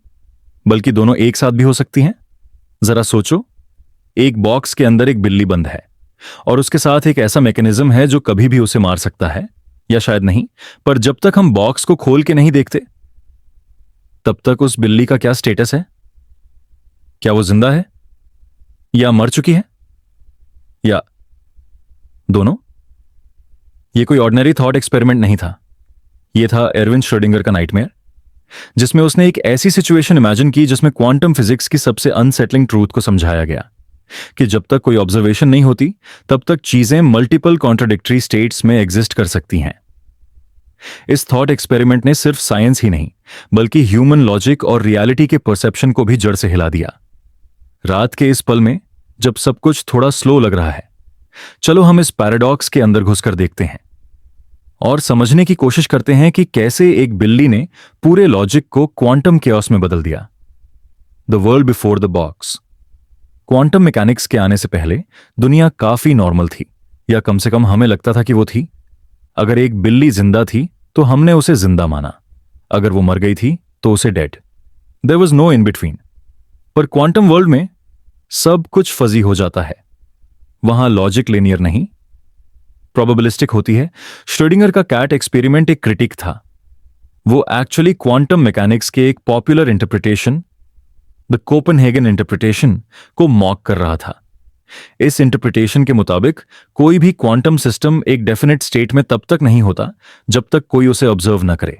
बल्कि दोनों एक साथ भी हो सकती हैं? जरा सोचो, एक बॉक्स के अंदर एक बिल्ली बंद है और उसके साथ एक ऐसा मैकेनिज्म है जो कभी भी उसे मार सकता है, या शायद नहीं, पर जब तक हम बॉक्स को खोल के नहीं देखते तब तक उस बिल्ली का क्या स्टेटस है? क्या वो जिंदा है या मर चुकी है? या दोनों? ये कोई ऑर्डिनरी थॉट एक्सपेरिमेंट नहीं था। ये था एरविन श्रोडिंगर का नाइटमेयर, जिसमें उसने एक ऐसी सिचुएशन इमेजिन की जिसमें क्वांटम फिजिक्स की सबसे अनसेटलिंग ट्रूथ को समझाया गया कि जब तक कोई ऑब्जर्वेशन नहीं होती तब तक चीजें मल्टीपल कॉन्ट्राडिक्टरी स्टेट्स में एग्जिस्ट कर सकती हैं। इस थॉट एक्सपेरिमेंट ने सिर्फ साइंस ही नहीं बल्कि ह्यूमन लॉजिक और रियलिटी के परसेप्शन को भी जड़ से हिला दिया। रात के इस पल में जब सब कुछ थोड़ा स्लो लग रहा है, चलो हम इस पैराडॉक्स के अंदर घुसकर देखते हैं और समझने की कोशिश करते हैं कि कैसे एक बिल्ली ने पूरे लॉजिक को क्वांटम केओस में बदल दिया। The world before the box. Quantum mechanics के आने से पहले दुनिया काफी नॉर्मल थी, या कम से कम हमें लगता था कि वो थी। अगर एक बिल्ली जिंदा थी तो हमने उसे जिंदा माना, अगर वो मर गई थी तो उसे dead. There was no in between. पर क्वांटम वर्ल्ड में सब कुछ फजी हो जाता है। वहां लॉजिक लिनियर नहीं, प्रोबेबिलिस्टिक होती है। श्रोडिंगर का कैट एक्सपेरिमेंट एक क्रिटिक था। वो एक्चुअली क्वांटम मैकेनिक्स के एक popular interpretation, the Copenhagen interpretation, को मॉक कर रहा था। इस इंटरप्रिटेशन के मुताबिक कोई भी क्वांटम सिस्टम एक डेफिनेट स्टेट में तब तक नहीं होता जब तक कोई उसे ऑब्जर्व न करे।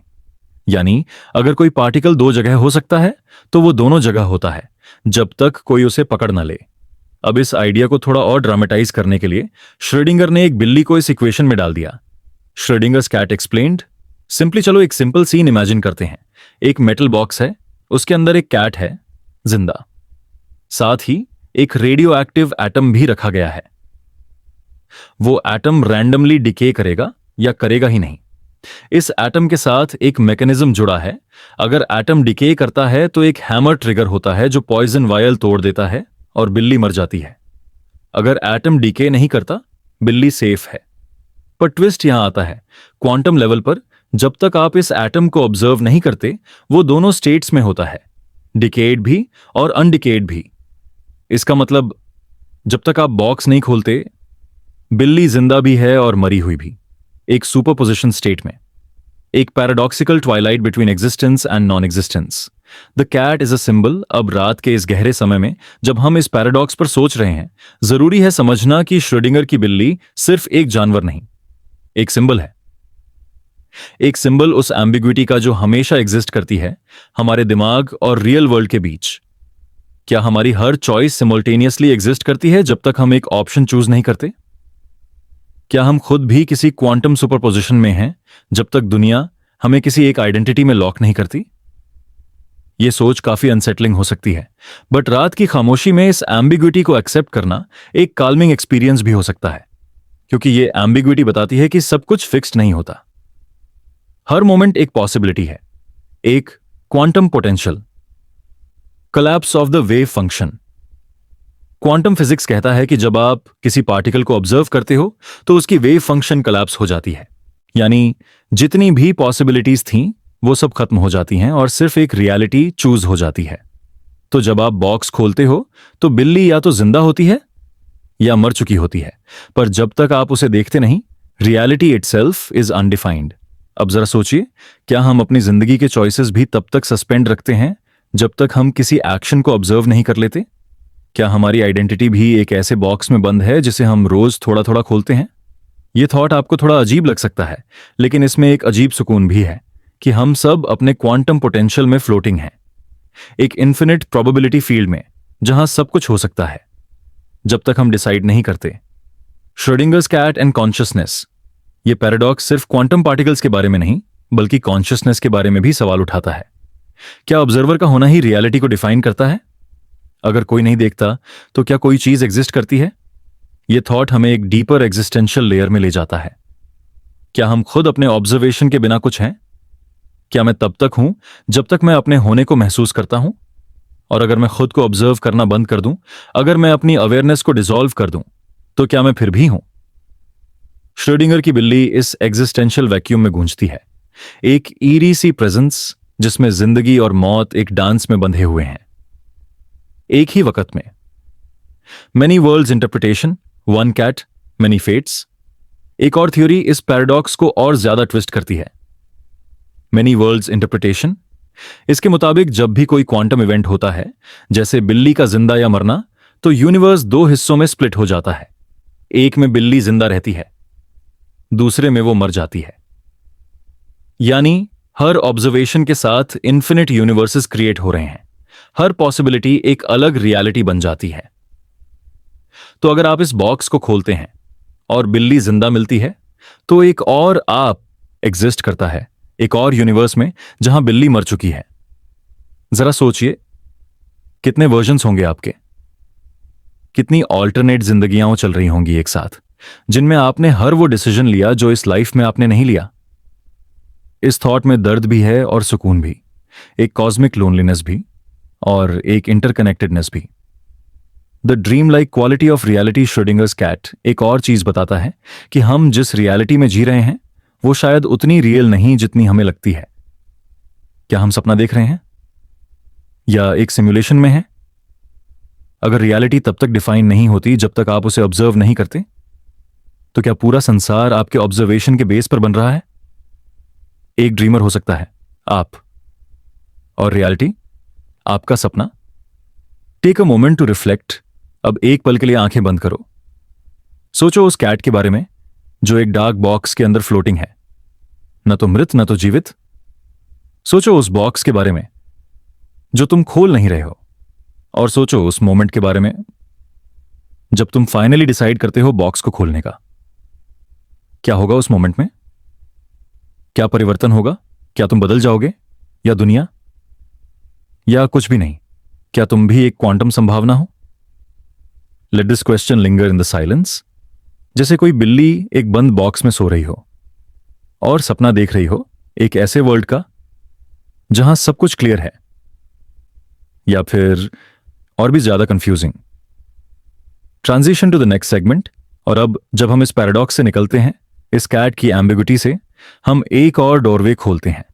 यानी अगर कोई पार्टिकल दो जगह हो सकता है तो वो दोनों जगह होता है जब तक कोई उसे पकड़ न ले। अब इस आइडिया को थोड़ा और ड्रामेटाइज करने के लिए श्रोडिंगर ने एक बिल्ली को इस इक्वेशन में डाल दिया। Schrödinger's cat explained. सिंपली चलो एक सिंपल सीन इमेजिन करते हैं। एक मेटल बॉक्स है, उसके अंदर एक कैट है जिंदा, साथ ही एक रेडियो एक्टिव एटम भी रखा गया है। वो एटम रैंडमली डिके करेगा या करेगा ही नहीं। इस एटम के साथ एक मैकेनिज्म जुड़ा है। अगर एटम डिके करता है तो एक हैमर ट्रिगर होता है जो पॉइजन वायल तोड़ देता है और बिल्ली मर जाती है। अगर एटम डिके नहीं करता, बिल्ली सेफ है। पर ट्विस्ट यहां आता है, क्वांटम लेवल पर जब तक आप इस एटम को ऑब्जर्व नहीं करते वो दोनों स्टेट्स में होता है, डिकेड भी और अनडिकेड भी। इसका मतलब जब तक आप बॉक्स नहीं खोलते, बिल्ली जिंदा भी है और मरी हुई भी, एक सुपरपोजिशन स्टेट में, एक paradoxical twilight between existence and non existence. The cat is a symbol. अब रात के इस गहरे समय में जब हम इस पैराडॉक्स पर सोच रहे हैं, जरूरी है समझना कि श्रोडिंगर की बिल्ली सिर्फ एक जानवर नहीं, एक सिंबल है। एक सिंबल उस एम्बिग्विटी का जो हमेशा एग्जिस्ट करती है हमारे दिमाग और रियल वर्ल्ड के बीच। क्या हमारी हर चॉइस सिमल्टेनियसली एग्जिस्ट करती है जब तक हम एक ऑप्शन चूज नहीं करते? क्या हम खुद भी किसी क्वांटम सुपरपोजिशन में हैं जब तक दुनिया हमें किसी एक आइडेंटिटी में लॉक नहीं करती? यह सोच काफी अनसेटलिंग हो सकती है, बट रात की खामोशी में इस एम्बिग्विटी को एक्सेप्ट करना एक काल्मिंग एक्सपीरियंस भी हो सकता है, क्योंकि यह एम्बिग्विटी बताती है कि सब कुछ फिक्स्ड नहीं होता। हर मोमेंट एक पॉसिबिलिटी है, एक quantum potential. Collapse of the wave function. Quantum physics कहता है कि जब आप किसी पार्टिकल को ऑब्जर्व करते हो तो उसकी वेव फंक्शन कोलैप्स हो जाती है, यानी जितनी भी पॉसिबिलिटीज थीं वो सब खत्म हो जाती हैं और सिर्फ एक रियलिटी चूज हो जाती है। तो जब आप बॉक्स खोलते हो तो बिल्ली या तो जिंदा होती है या मर चुकी होती है, पर जब तक आप उसे देखते नहीं, रियलिटी इटसेल्फ इज अनडिफाइंड। अब जरा सोचिए, क्या हम अपनी जिंदगी के चॉइसेस भी तब तक सस्पेंड रखते हैं जब तक हम किसी एक्शन को ऑब्जर्व नहीं कर लेते? क्या हमारी आइडेंटिटी भी एक ऐसे बॉक्स में बंद है जिसे हम रोज थोड़ा थोड़ा खोलते हैं? यह थॉट आपको थोड़ा अजीब लग सकता है, लेकिन इसमें एक अजीब सुकून भी है कि हम सब अपने क्वांटम पोटेंशियल में फ्लोटिंग हैं, एक इन्फिनिट प्रोबेबिलिटी फील्ड में जहां सब कुछ हो सकता है जब तक हम डिसाइड नहीं करते। Schrödinger's cat and consciousness. यह पैराडॉक्स सिर्फ क्वांटम पार्टिकल्स के बारे में नहीं बल्कि कॉन्शियसनेस के बारे में भी सवाल उठाता है। क्या ऑब्जर्वर का होना ही रियलिटी को डिफाइन करता है? अगर कोई नहीं देखता तो क्या कोई चीज एग्जिस्ट करती है? यह थॉट हमें एक डीपर एग्जिस्टेंशियल लेयर में ले जाता है। क्या हम खुद अपने ऑब्जर्वेशन के बिना कुछ हैं? क्या मैं तब तक हूं जब तक मैं अपने होने को महसूस करता हूं? और अगर मैं खुद को ऑब्जर्व करना बंद कर दूं, अगर मैं अपनी अवेयरनेस को डिसॉल्व कर दूं, तो क्या मैं फिर भी हूं? श्रोडिंगर की बिल्ली इस एग्जिस्टेंशियल वैक्यूम में गूंजती है, एक ईरी सी प्रेजेंस जिसमें जिंदगी और मौत एक डांस में बंधे हुए हैं एक ही वक्त में। Many worlds interpretation, one cat many fates. एक और थ्योरी इस पैराडॉक्स को और ज्यादा ट्विस्ट करती है। मेनी वर्ल्ड्स इंटरप्रिटेशन, इसके मुताबिक जब भी कोई क्वांटम इवेंट होता है, जैसे बिल्ली का जिंदा या मरना, तो यूनिवर्स दो हिस्सों में स्प्लिट हो जाता है। एक में बिल्ली जिंदा रहती है, दूसरे में वो मर जाती है। यानी हर ऑब्जर्वेशन के साथ इन्फिनिट यूनिवर्सेस क्रिएट हो रहे हैं, हर पॉसिबिलिटी एक अलग रियलिटी बन जाती है। तो अगर आप इस बॉक्स को खोलते हैं और बिल्ली जिंदा मिलती है, तो एक और आप एग्जिस्ट करता है, एक और यूनिवर्स में जहां बिल्ली मर चुकी है। जरा सोचिए, कितने वर्जन्स होंगे आपके, कितनी ऑल्टरनेट जिंदगियां चल रही होंगी एक साथ, जिनमें आपने हर वो डिसीजन लिया जो इस लाइफ में आपने नहीं लिया। इस थॉट में दर्द भी है और सुकून भी, एक कॉस्मिक लोनलीनेस भी और एक इंटरकनेक्टेडनेस भी। The dream like quality of reality Schrödinger's cat एक और चीज बताता है कि हम जिस रियलिटी में जी रहे हैं वो शायद उतनी रियल नहीं जितनी हमें लगती है। क्या हम सपना देख रहे हैं या एक सिमुलेशन में हैं? अगर रियलिटी तब तक डिफाइन नहीं होती जब तक आप उसे ऑब्जर्व नहीं करते, तो क्या पूरा संसार आपके ऑब्जर्वेशन के बेस पर बन रहा है? एक ड्रीमर हो सकता है आप, और रियलिटी आपका सपना। Take a moment to reflect. अब एक पल के लिए आंखें बंद करो। सोचो उस कैट के बारे में जो एक डार्क बॉक्स के अंदर फ्लोटिंग है, न तो मृत न तो जीवित। सोचो उस बॉक्स के बारे में जो तुम खोल नहीं रहे हो, और सोचो उस मोमेंट के बारे में जब तुम फाइनली डिसाइड करते हो बॉक्स को खोलने का। क्या होगा उस मोमेंट में? क्या परिवर्तन होगा? क्या तुम बदल जाओगे, या दुनिया, या कुछ भी नहीं? क्या तुम भी एक क्वांटम संभावना हो? Let this question linger in the silence. जैसे कोई बिल्ली एक बंद बॉक्स में सो रही हो और सपना देख रही हो एक ऐसे वर्ल्ड का जहां सब कुछ क्लियर है, या फिर और भी ज्यादा confusing. Transition to the next segment. और अब जब हम इस पैराडॉक्स से निकलते हैं, इस कैट की एम्बिग्युइटी से, हम एक और डोरवे खोलते हैं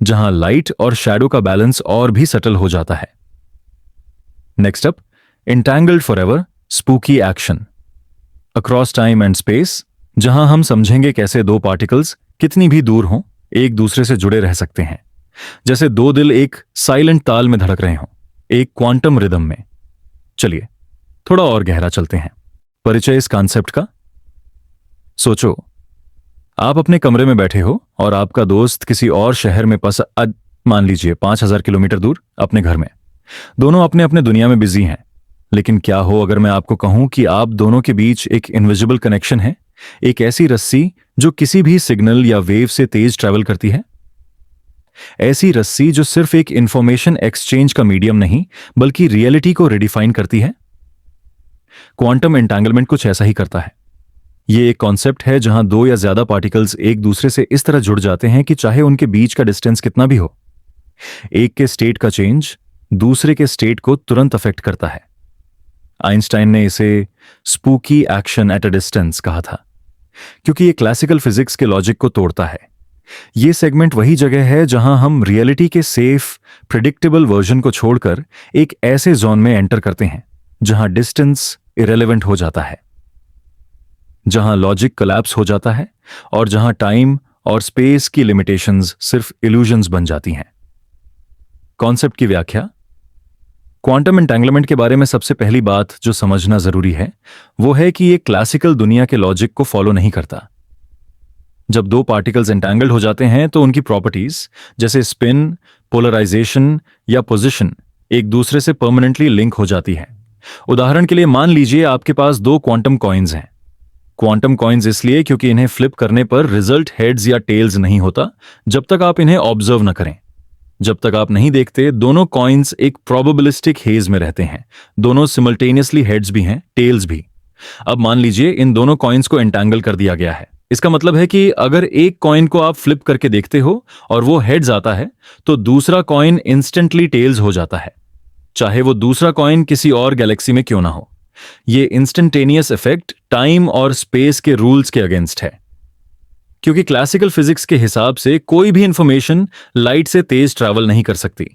जहां लाइट और शैडो का बैलेंस और भी सटल हो जाता है। Next up, entangled forever, spooky action across time and space, जहां हम समझेंगे कैसे दो पार्टिकल्स कितनी भी दूर हों एक दूसरे से जुड़े रह सकते हैं, जैसे दो दिल एक साइलेंट ताल में धड़क रहे हों, एक क्वांटम रिदम में। चलिए थोड़ा और गहरा चलते हैं। परिचय इस कॉन्सेप्ट का। सोचो, आप अपने कमरे में बैठे हो और आपका दोस्त किसी और शहर में मान लीजिए 5000 किलोमीटर दूर अपने घर में। दोनों अपने अपने दुनिया में बिजी हैं। लेकिन क्या हो अगर मैं आपको कहूं कि आप दोनों के बीच एक इनविजिबल कनेक्शन है, एक ऐसी रस्सी जो किसी भी सिग्नल या वेव से तेज ट्रैवल करती है। ऐसी रस्सी जो सिर्फ एक इंफॉर्मेशन एक्सचेंज का मीडियम नहीं बल्कि रियलिटी को रिडिफाइन करती है। क्वांटम एंटैंगलमेंट कुछ ऐसा ही करता है। यह एक कॉन्सेप्ट है जहां दो या ज्यादा पार्टिकल्स एक दूसरे से इस तरह जुड़ जाते हैं कि चाहे उनके बीच का डिस्टेंस कितना भी हो, एक के स्टेट का चेंज दूसरे के स्टेट को तुरंत अफेक्ट करता है। आइंस्टाइन ने इसे spooky action at a distance कहा था, क्योंकि यह क्लासिकल फिजिक्स के लॉजिक को तोड़ता है। यह सेगमेंट वही जगह है जहां हम रियलिटी के सेफ प्रिडिक्टेबल वर्जन को छोड़कर एक ऐसे जोन में एंटर करते हैं जहां डिस्टेंस इरेलेवेंट हो जाता है, जहां लॉजिक कोलैप्स हो जाता है और जहां टाइम और स्पेस की लिमिटेशंस सिर्फ इल्यूजन्स बन जाती हैं। कॉन्सेप्ट की व्याख्या। क्वांटम एंटैंगलमेंट के बारे में सबसे पहली बात जो समझना जरूरी है वो है कि यह क्लासिकल दुनिया के लॉजिक को फॉलो नहीं करता। जब दो पार्टिकल्स एंटैंगल्ड हो जाते हैं तो उनकी प्रॉपर्टीज जैसे स्पिन, पोलराइजेशन या पोजीशन एक दूसरे से परमानेंटली लिंक हो जाती है। उदाहरण के लिए मान लीजिए आपके पास दो क्वांटम कॉइन्स हैं। क्वांटम कॉइन्स इसलिए क्योंकि इन्हें फ्लिप करने पर रिजल्ट हेड्स या टेल्स नहीं होता जब तक आप इन्हें ऑब्जर्व न करें। जब तक आप नहीं देखते, दोनों कॉइन्स एक प्रोबेबिलिस्टिक हेज में रहते हैं। दोनों सिमल्टेनियसली हेड्स भी हैं, टेल्स भी। अब मान लीजिए इन दोनों कॉइन्स को एंटैंगल कर दिया गया है। इसका मतलब है कि अगर एक कॉइन को आप फ्लिप करके देखते हो और वो हेड्स आता है तो दूसरा कॉइन इंस्टेंटली टेल्स हो जाता है, चाहे वो दूसरा कॉइन किसी और गैलेक्सी में क्यों ना हो। ये इंस्टेंटेनियस इफेक्ट टाइम और स्पेस के रूल्स के अगेंस्ट है, क्योंकि क्लासिकल फिजिक्स के हिसाब से कोई भी इंफॉर्मेशन लाइट से तेज ट्रैवल नहीं कर सकती।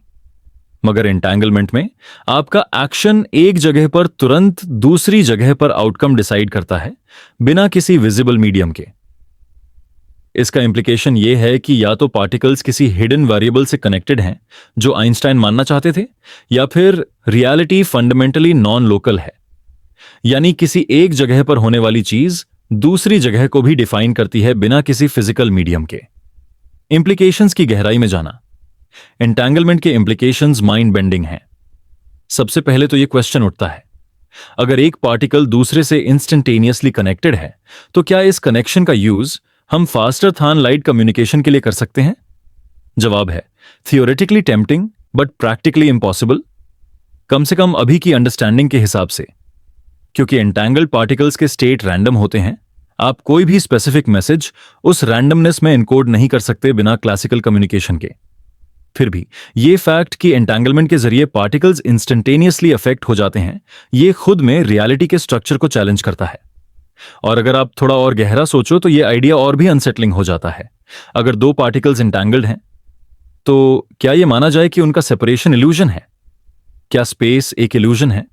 मगर एंटैंगलमेंट में आपका एक्शन एक जगह पर तुरंत दूसरी जगह पर आउटकम डिसाइड करता है, बिना किसी विजिबल मीडियम के। इसका इंप्लीकेशन यह है कि या तो पार्टिकल्स किसी हिडन वेरिएबल से कनेक्टेड हैं जो आइंस्टाइन मानना चाहते थे, या फिर रियलिटी फंडामेंटली नॉन लोकल है, यानी किसी एक जगह पर होने वाली चीज दूसरी जगह को भी डिफाइन करती है बिना किसी फिजिकल मीडियम के। इंप्लीकेशंस की गहराई में जाना। एंटेंगलमेंट के इंप्लीकेशंस माइंड बेंडिंग हैं। सबसे पहले तो यह क्वेश्चन उठता है, अगर एक पार्टिकल दूसरे से इंस्टेंटेनियसली कनेक्टेड है तो क्या इस कनेक्शन का यूज हम फास्टर थान लाइट कम्युनिकेशन के लिए कर सकते हैं? जवाब है theoretically tempting but practically impossible, कम से कम अभी की अंडरस्टैंडिंग के हिसाब से। क्योंकि एंटैंगल्ड पार्टिकल्स के स्टेट रैंडम होते हैं, आप कोई भी स्पेसिफिक मैसेज उस रैंडमनेस में इनकोड नहीं कर सकते बिना क्लासिकल कम्युनिकेशन के। फिर भी ये फैक्ट कि एंटैंगलमेंट के जरिए पार्टिकल्स इंस्टेंटेनियसली अफेक्ट हो जाते हैं, ये खुद में रियलिटी के स्ट्रक्चर को चैलेंज करता है। और अगर आप थोड़ा और गहरा सोचो तो ये आइडिया और भी अनसेटलिंग हो जाता है। अगर दो पार्टिकल्स एंटैंगल्ड हैं तो क्या यह माना जाए कि उनका सेपरेशन इल्यूजन है? क्या स्पेस एक इल्यूजन है?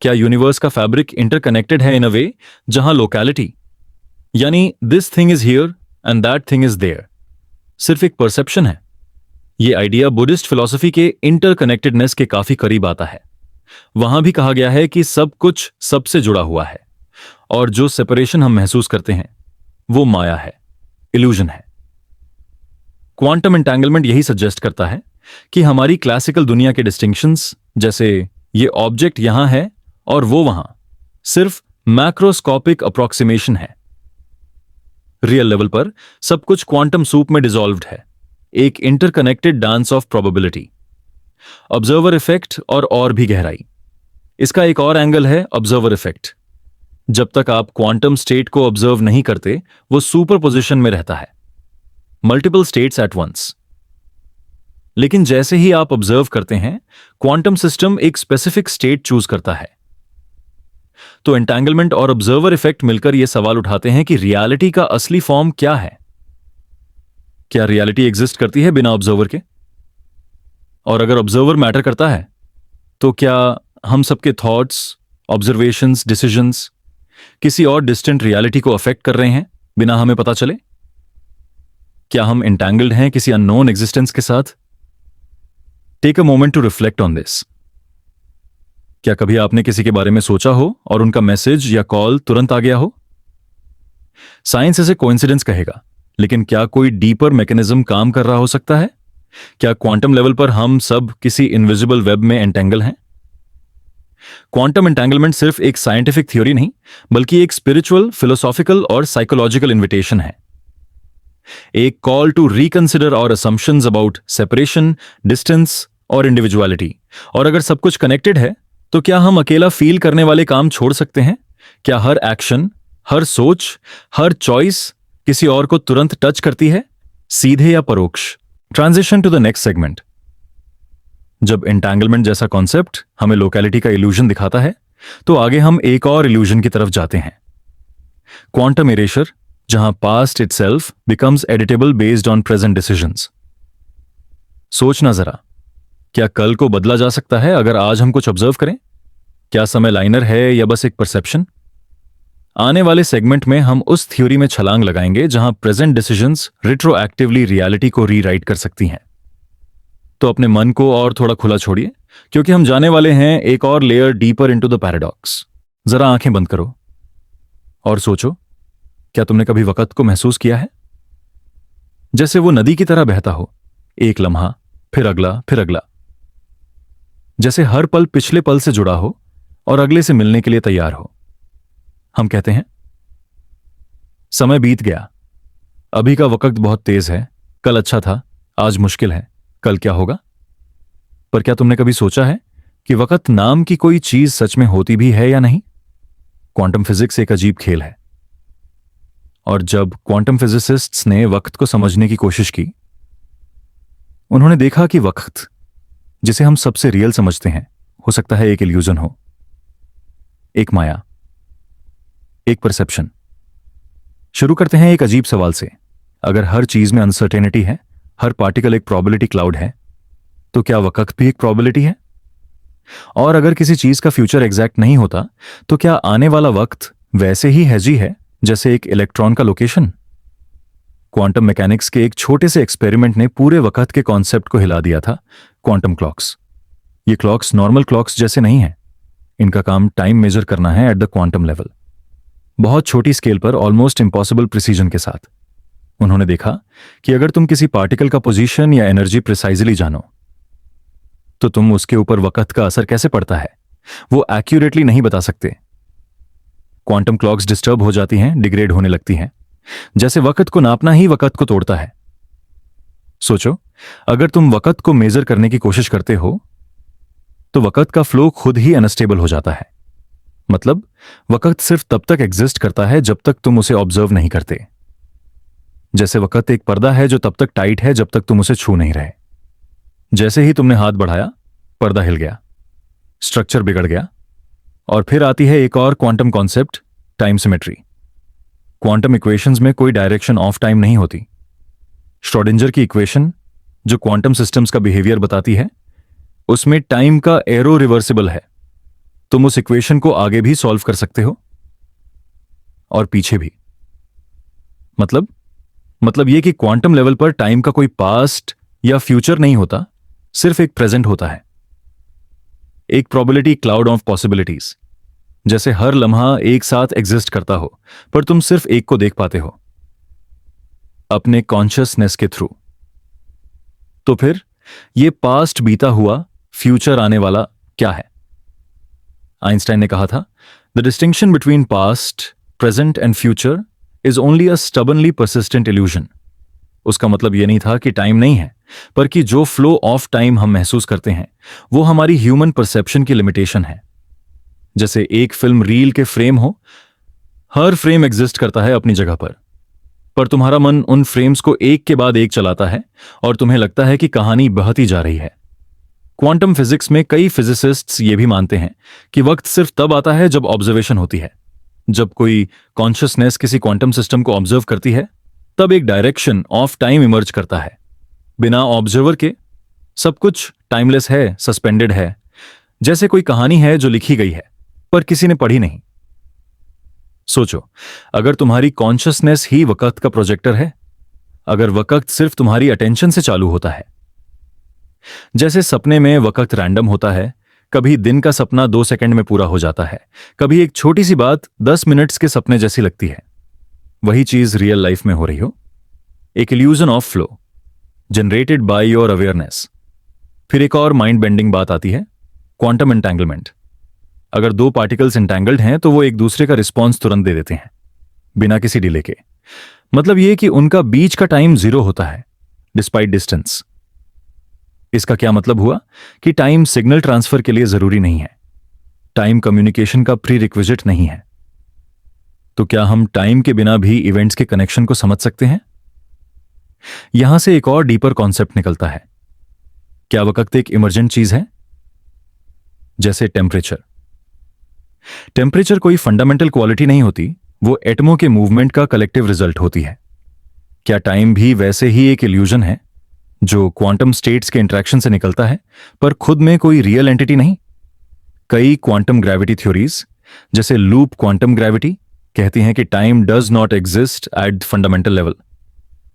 क्या यूनिवर्स का फैब्रिक इंटरकनेक्टेड है इन अ वे जहां लोकैलिटी, यानी this thing is here and that thing is there, सिर्फ एक परसेप्शन है? यह आइडिया बुद्धिस्ट फिलॉसफी के इंटरकनेक्टेडनेस के काफी करीब आता है। वहां भी कहा गया है कि सब कुछ सबसे जुड़ा हुआ है और जो सेपरेशन हम महसूस करते हैं वो माया है, इल्यूजन है। क्वांटम एंटैंगलमेंट यही सजेस्ट करता है कि हमारी क्लासिकल दुनिया के डिस्टिंक्शंस, जैसे ये ऑब्जेक्ट यहां है और वो वहां, सिर्फ मैक्रोस्कोपिक अप्रोक्सीमेशन है। रियल लेवल पर सब कुछ क्वांटम सूप में डिसॉल्व्ड है, एक interconnected dance of probability. Observer effect और भी गहराई। इसका एक और एंगल है ऑब्जर्वर इफेक्ट। जब तक आप क्वांटम स्टेट को ऑब्जर्व नहीं करते, वो सुपरपोजिशन में रहता है, मल्टीपल स्टेट्स एट वंस। लेकिन जैसे ही आप ऑब्जर्व करते हैं, क्वांटम सिस्टम एक स्पेसिफिक स्टेट चूज करता है। तो एंटैंगलमेंट और ऑब्जर्वर इफेक्ट मिलकर यह सवाल उठाते हैं कि रियलिटी का असली फॉर्म क्या है? क्या रियलिटी एग्जिस्ट करती है बिना ऑब्जर्वर के? और अगर ऑब्जर्वर मैटर करता है तो क्या हम सबके थॉट्स, ऑब्जर्वेशंस, डिसीजंस किसी और डिस्टेंट रियलिटी को अफेक्ट कर रहे हैं बिना हमें पता चले? क्या हम एंटैंगल्ड हैं किसी अननोन एग्जिस्टेंस के साथ? Take a moment to reflect on this. क्या कभी आपने किसी के बारे में सोचा हो और उनका मैसेज या कॉल तुरंत आ गया हो? साइंस इसे कोइंसिडेंस कहेगा, लेकिन क्या कोई डीपर मैकेनिज्म काम कर रहा हो सकता है? क्या क्वांटम लेवल पर हम सब किसी इनविजिबल वेब में एंटेंगल हैं? क्वांटम एंटेंगलमेंट सिर्फ एक साइंटिफिक थ्योरी नहीं, बल्कि एक स्पिरिचुअल, फिलोसॉफिकल और साइकोलॉजिकल इन्विटेशन है। एक call to reconsider our assumptions about separation, distance और इंडिविजुअलिटी। और अगर सब कुछ कनेक्टेड है तो क्या हम अकेला फील करने वाले काम छोड़ सकते हैं? क्या हर एक्शन, हर सोच, हर चॉइस किसी और को तुरंत टच करती है, सीधे या परोक्ष? Transition to the next segment. जब एंटैंगलमेंट जैसा कॉन्सेप्ट हमें लोकैलिटी का इल्यूजन दिखाता है, तो आगे हम एक और इल्यूजन की तरफ जाते हैं, क्वांटम इरेशर, जहां past itself becomes editable based on present decisions. सोचना जरा, क्या कल को बदला जा सकता है अगर आज हम कुछ ऑब्जर्व करें? क्या समय लाइनर है या बस एक परसेप्शन? आने वाले सेगमेंट में हम उस थ्योरी में छलांग लगाएंगे जहां प्रेजेंट डिसीजंस रिट्रोएक्टिवली रियलिटी को रीराइट कर सकती हैं। तो अपने मन को और थोड़ा खुला छोड़िए, क्योंकि हम जाने वाले हैं एक और layer deeper into the paradox. जरा आंखें बंद करो और सोचो, क्या तुमने कभी वक्त को महसूस किया है? जैसे वो नदी की तरह बहता हो, एक लम्हा फिर अगला फिर अगला। जैसे हर पल पिछले पल से जुड़ा हो और अगले से मिलने के लिए तैयार हो। हम कहते हैं समय बीत गया, अभी का वक्त बहुत तेज है, कल अच्छा था, आज मुश्किल है, कल क्या होगा? पर क्या तुमने कभी सोचा है कि वक्त नाम की कोई चीज सच में होती भी है या नहीं? क्वांटम फिजिक्स एक अजीब खेल है, और जब क्वांटम फिजिसिस्ट्स ने वक्त को समझने की कोशिश की, उन्होंने देखा कि वक्त, जिसे हम सबसे रियल समझते हैं, हो सकता है एक इल्यूजन हो, एक माया, एक परसेप्शन। शुरू करते हैं एक अजीब सवाल से। अगर हर चीज में अनसर्टेनिटी है, हर पार्टिकल एक प्रोबेबिलिटी क्लाउड है, तो क्या वक्त भी एक प्रोबेबिलिटी है? और अगर किसी चीज का फ्यूचर एग्जैक्ट नहीं होता, तो क्या आने वाला वक्त वैसे ही हैजी है जैसे एक इलेक्ट्रॉन का लोकेशन? क्वांटम मैकेनिक्स के एक छोटे से एक्सपेरिमेंट ने पूरे वक्त के कॉन्सेप्ट को हिला दिया था, क्वांटम क्लॉक्स। ये क्लॉक्स नॉर्मल क्लॉक्स जैसे नहीं हैं। इनका काम टाइम मेजर करना है एट द क्वांटम लेवल, बहुत छोटी स्केल पर, ऑलमोस्ट इम्पॉसिबल प्रिसीजन के साथ। उन्होंने देखा कि अगर तुम किसी पार्टिकल का पोजीशन या एनर्जी प्रिसाइजली जानो तो तुम उसके ऊपर वक्त का असर कैसे पड़ता है वो एक्यूरेटली नहीं बता सकते। क्वांटम क्लॉक्स डिस्टर्ब हो जाती हैं, डिग्रेड होने लगती हैं, जैसे वक्त को नापना ही वक्त को तोड़ता है। सोचो, अगर तुम वक्त को मेजर करने की कोशिश करते हो तो वक्त का फ्लो खुद ही अनस्टेबल हो जाता है। मतलब वक्त सिर्फ तब तक एग्जिस्ट करता है जब तक तुम उसे ऑब्जर्व नहीं करते। जैसे वक्त एक पर्दा है जो तब तक टाइट है जब तक तुम उसे छू नहीं रहे। जैसे ही तुमने हाथ बढ़ाया, पर्दा हिल गया, स्ट्रक्चर बिगड़ गया। और फिर आती है एक और quantum concept, time symmetry. Quantum equations में कोई डायरेक्शन ऑफ टाइम नहीं होती। श्रोडिंजर की इक्वेशन जो क्वांटम सिस्टम्स का बिहेवियर बताती है, उसमें टाइम का एरो रिवर्सिबल है। तुम उस इक्वेशन को आगे भी सॉल्व कर सकते हो और पीछे भी। मतलब यह कि क्वांटम लेवल पर टाइम का कोई पास्ट या फ्यूचर नहीं होता, सिर्फ एक प्रेजेंट होता है, एक प्रोबेबिलिटी क्लाउड ऑफ पॉसिबिलिटीज। जैसे हर लम्हा एक साथ एग्जिस्ट करता हो, पर तुम सिर्फ एक को देख पाते हो, अपने कॉन्शियसनेस के थ्रू। तो फिर यह पास्ट बीता हुआ, फ्यूचर आने वाला क्या है? आइंस्टाइन ने कहा था, the distinction between past, present and future is only a stubbornly persistent illusion. उसका मतलब यह नहीं था कि टाइम नहीं है, पर कि जो फ्लो ऑफ टाइम हम महसूस करते हैं वो हमारी ह्यूमन परसेप्शन की लिमिटेशन है। जैसे एक फिल्म रील के फ्रेम हो, हर फ्रेम एग्जिस्ट करता है अपनी जगह पर तुम्हारा मन उन फ्रेम्स को एक के बाद एक चलाता है और तुम्हें लगता है कि कहानी बहती जा रही है। क्वांटम फिजिक्स में कई फिजिसिस्ट्स ये भी मानते हैं कि वक्त सिर्फ तब आता है जब ऑब्जर्वेशन होती है। जब कोई कॉन्शियसनेस किसी क्वांटम सिस्टम को ऑब्जर्व करती है, तब एक डायरेक्शन ऑफ टाइम इमर्ज करता है। बिना ऑब्जर्वर के सब कुछ टाइमलेस है, सस्पेंडेड है, जैसे कोई कहानी है जो लिखी गई है पर किसी ने पढ़ी नहीं। सोचो, अगर तुम्हारी कॉन्शियसनेस ही वक्त का प्रोजेक्टर है, अगर वक्त सिर्फ तुम्हारी अटेंशन से चालू होता है। जैसे सपने में वक्त रैंडम होता है, कभी दिन का सपना 2 सेकंड में पूरा हो जाता है, कभी एक छोटी सी बात 10 मिनट्स के सपने जैसी लगती है। वही चीज रियल लाइफ में हो रही हो, एक illusion of flow generated by your awareness. फिर एक और माइंड बेंडिंग बात आती है, क्वांटम एंटैंगलमेंट। अगर 2 पार्टिकल्स एंटैंगल्ड हैं तो वो एक दूसरे का रिस्पॉन्स तुरंत दे देते हैं, बिना किसी डिले के। मतलब यह कि उनका बीच का टाइम 0 होता है, डिस्पाइट डिस्टेंस। इसका क्या मतलब हुआ कि टाइम सिग्नल ट्रांसफर के लिए जरूरी नहीं है, टाइम कम्युनिकेशन का प्री रिक्विजिट नहीं है। तो क्या हम टाइम के बिना भी इवेंट्स के कनेक्शन को समझ सकते हैं? यहां से एक और डीपर कॉन्सेप्ट निकलता है। क्या वक्त एक इमर्जेंट चीज है? जैसे टेम्परेचर कोई फंडामेंटल क्वालिटी नहीं होती, वो एटमों के मूवमेंट का कलेक्टिव रिजल्ट होती है। क्या टाइम भी वैसे ही एक इल्यूजन है जो क्वांटम स्टेट्स के इंटरेक्शन से निकलता है, पर खुद में कोई रियल एंटिटी नहीं? कई क्वांटम ग्रेविटी थ्योरीज, जैसे लूप क्वांटम ग्रेविटी, कहती हैं कि time does not exist at fundamental level.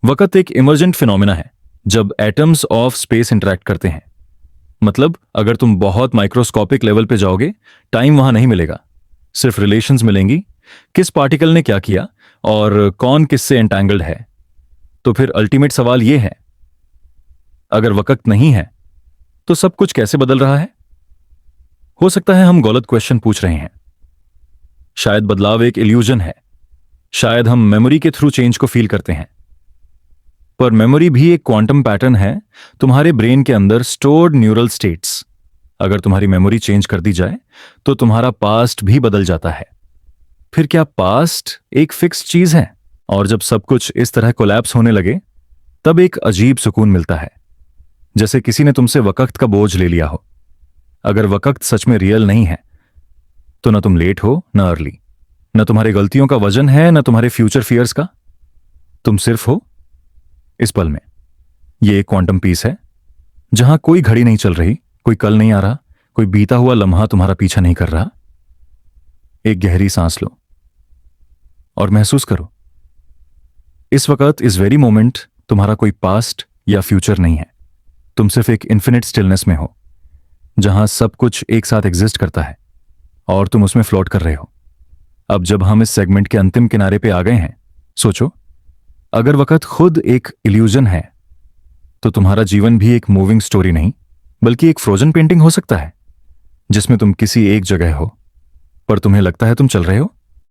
वक्त एक इमर्जेंट फिनोमेना है जब एटम्स ऑफ स्पेस इंटरैक्ट करते हैं। मतलब अगर तुम बहुत माइक्रोस्कोपिक लेवल पे जाओगे, टाइम वहां नहीं मिलेगा, सिर्फ रिलेशंस मिलेंगी, किस पार्टिकल ने क्या किया और कौन किससे एंटैंगल्ड है। तो फिर अल्टीमेट सवाल यह है, अगर वक्त नहीं है तो सब कुछ कैसे बदल रहा है? हो सकता है हम गलत क्वेश्चन पूछ रहे हैं। शायद बदलाव एक इल्यूजन है, शायद हम मेमोरी के थ्रू चेंज को फील करते हैं, पर मेमोरी भी एक क्वांटम पैटर्न है, तुम्हारे ब्रेन के अंदर स्टोर्ड न्यूरल स्टेट्स। अगर तुम्हारी मेमोरी चेंज कर दी जाए तो तुम्हारा पास्ट भी बदल जाता है। फिर क्या पास्ट एक फिक्स चीज है? और जब सब कुछ इस तरह कोलैप्स होने लगे, तब एक अजीब सुकून मिलता है, जैसे किसी ने तुमसे वक्त का बोझ ले लिया हो। अगर वक्त सच में रियल नहीं है तो न तुम लेट हो न अर्ली, न तुम्हारी गलतियों का वजन है न तुम्हारे फ्यूचर फियर्स का। तुम सिर्फ हो इस पल में। यह एक क्वांटम पीस है जहां कोई घड़ी नहीं चल रही, कोई कल नहीं आ रहा, कोई बीता हुआ लम्हा तुम्हारा पीछा नहीं कर रहा। एक गहरी सांस लो और महसूस करो, इस वक्त, इस वेरी मोमेंट तुम्हारा कोई पास्ट या फ्यूचर नहीं है। तुम सिर्फ एक इन्फिनिट स्टिलनेस में हो जहां सब कुछ एक साथ एग्जिस्ट करता है, और तुम उसमें फ्लोट कर रहे हो। अब जब हम इस सेगमेंट के अंतिम किनारे पे आ गए हैं, सोचो, अगर वक्त खुद एक इल्यूजन है तो तुम्हारा जीवन भी एक मूविंग स्टोरी नहीं बल्कि एक फ्रोजन पेंटिंग हो सकता है, जिसमें तुम किसी एक जगह हो पर तुम्हें लगता है तुम चल रहे हो।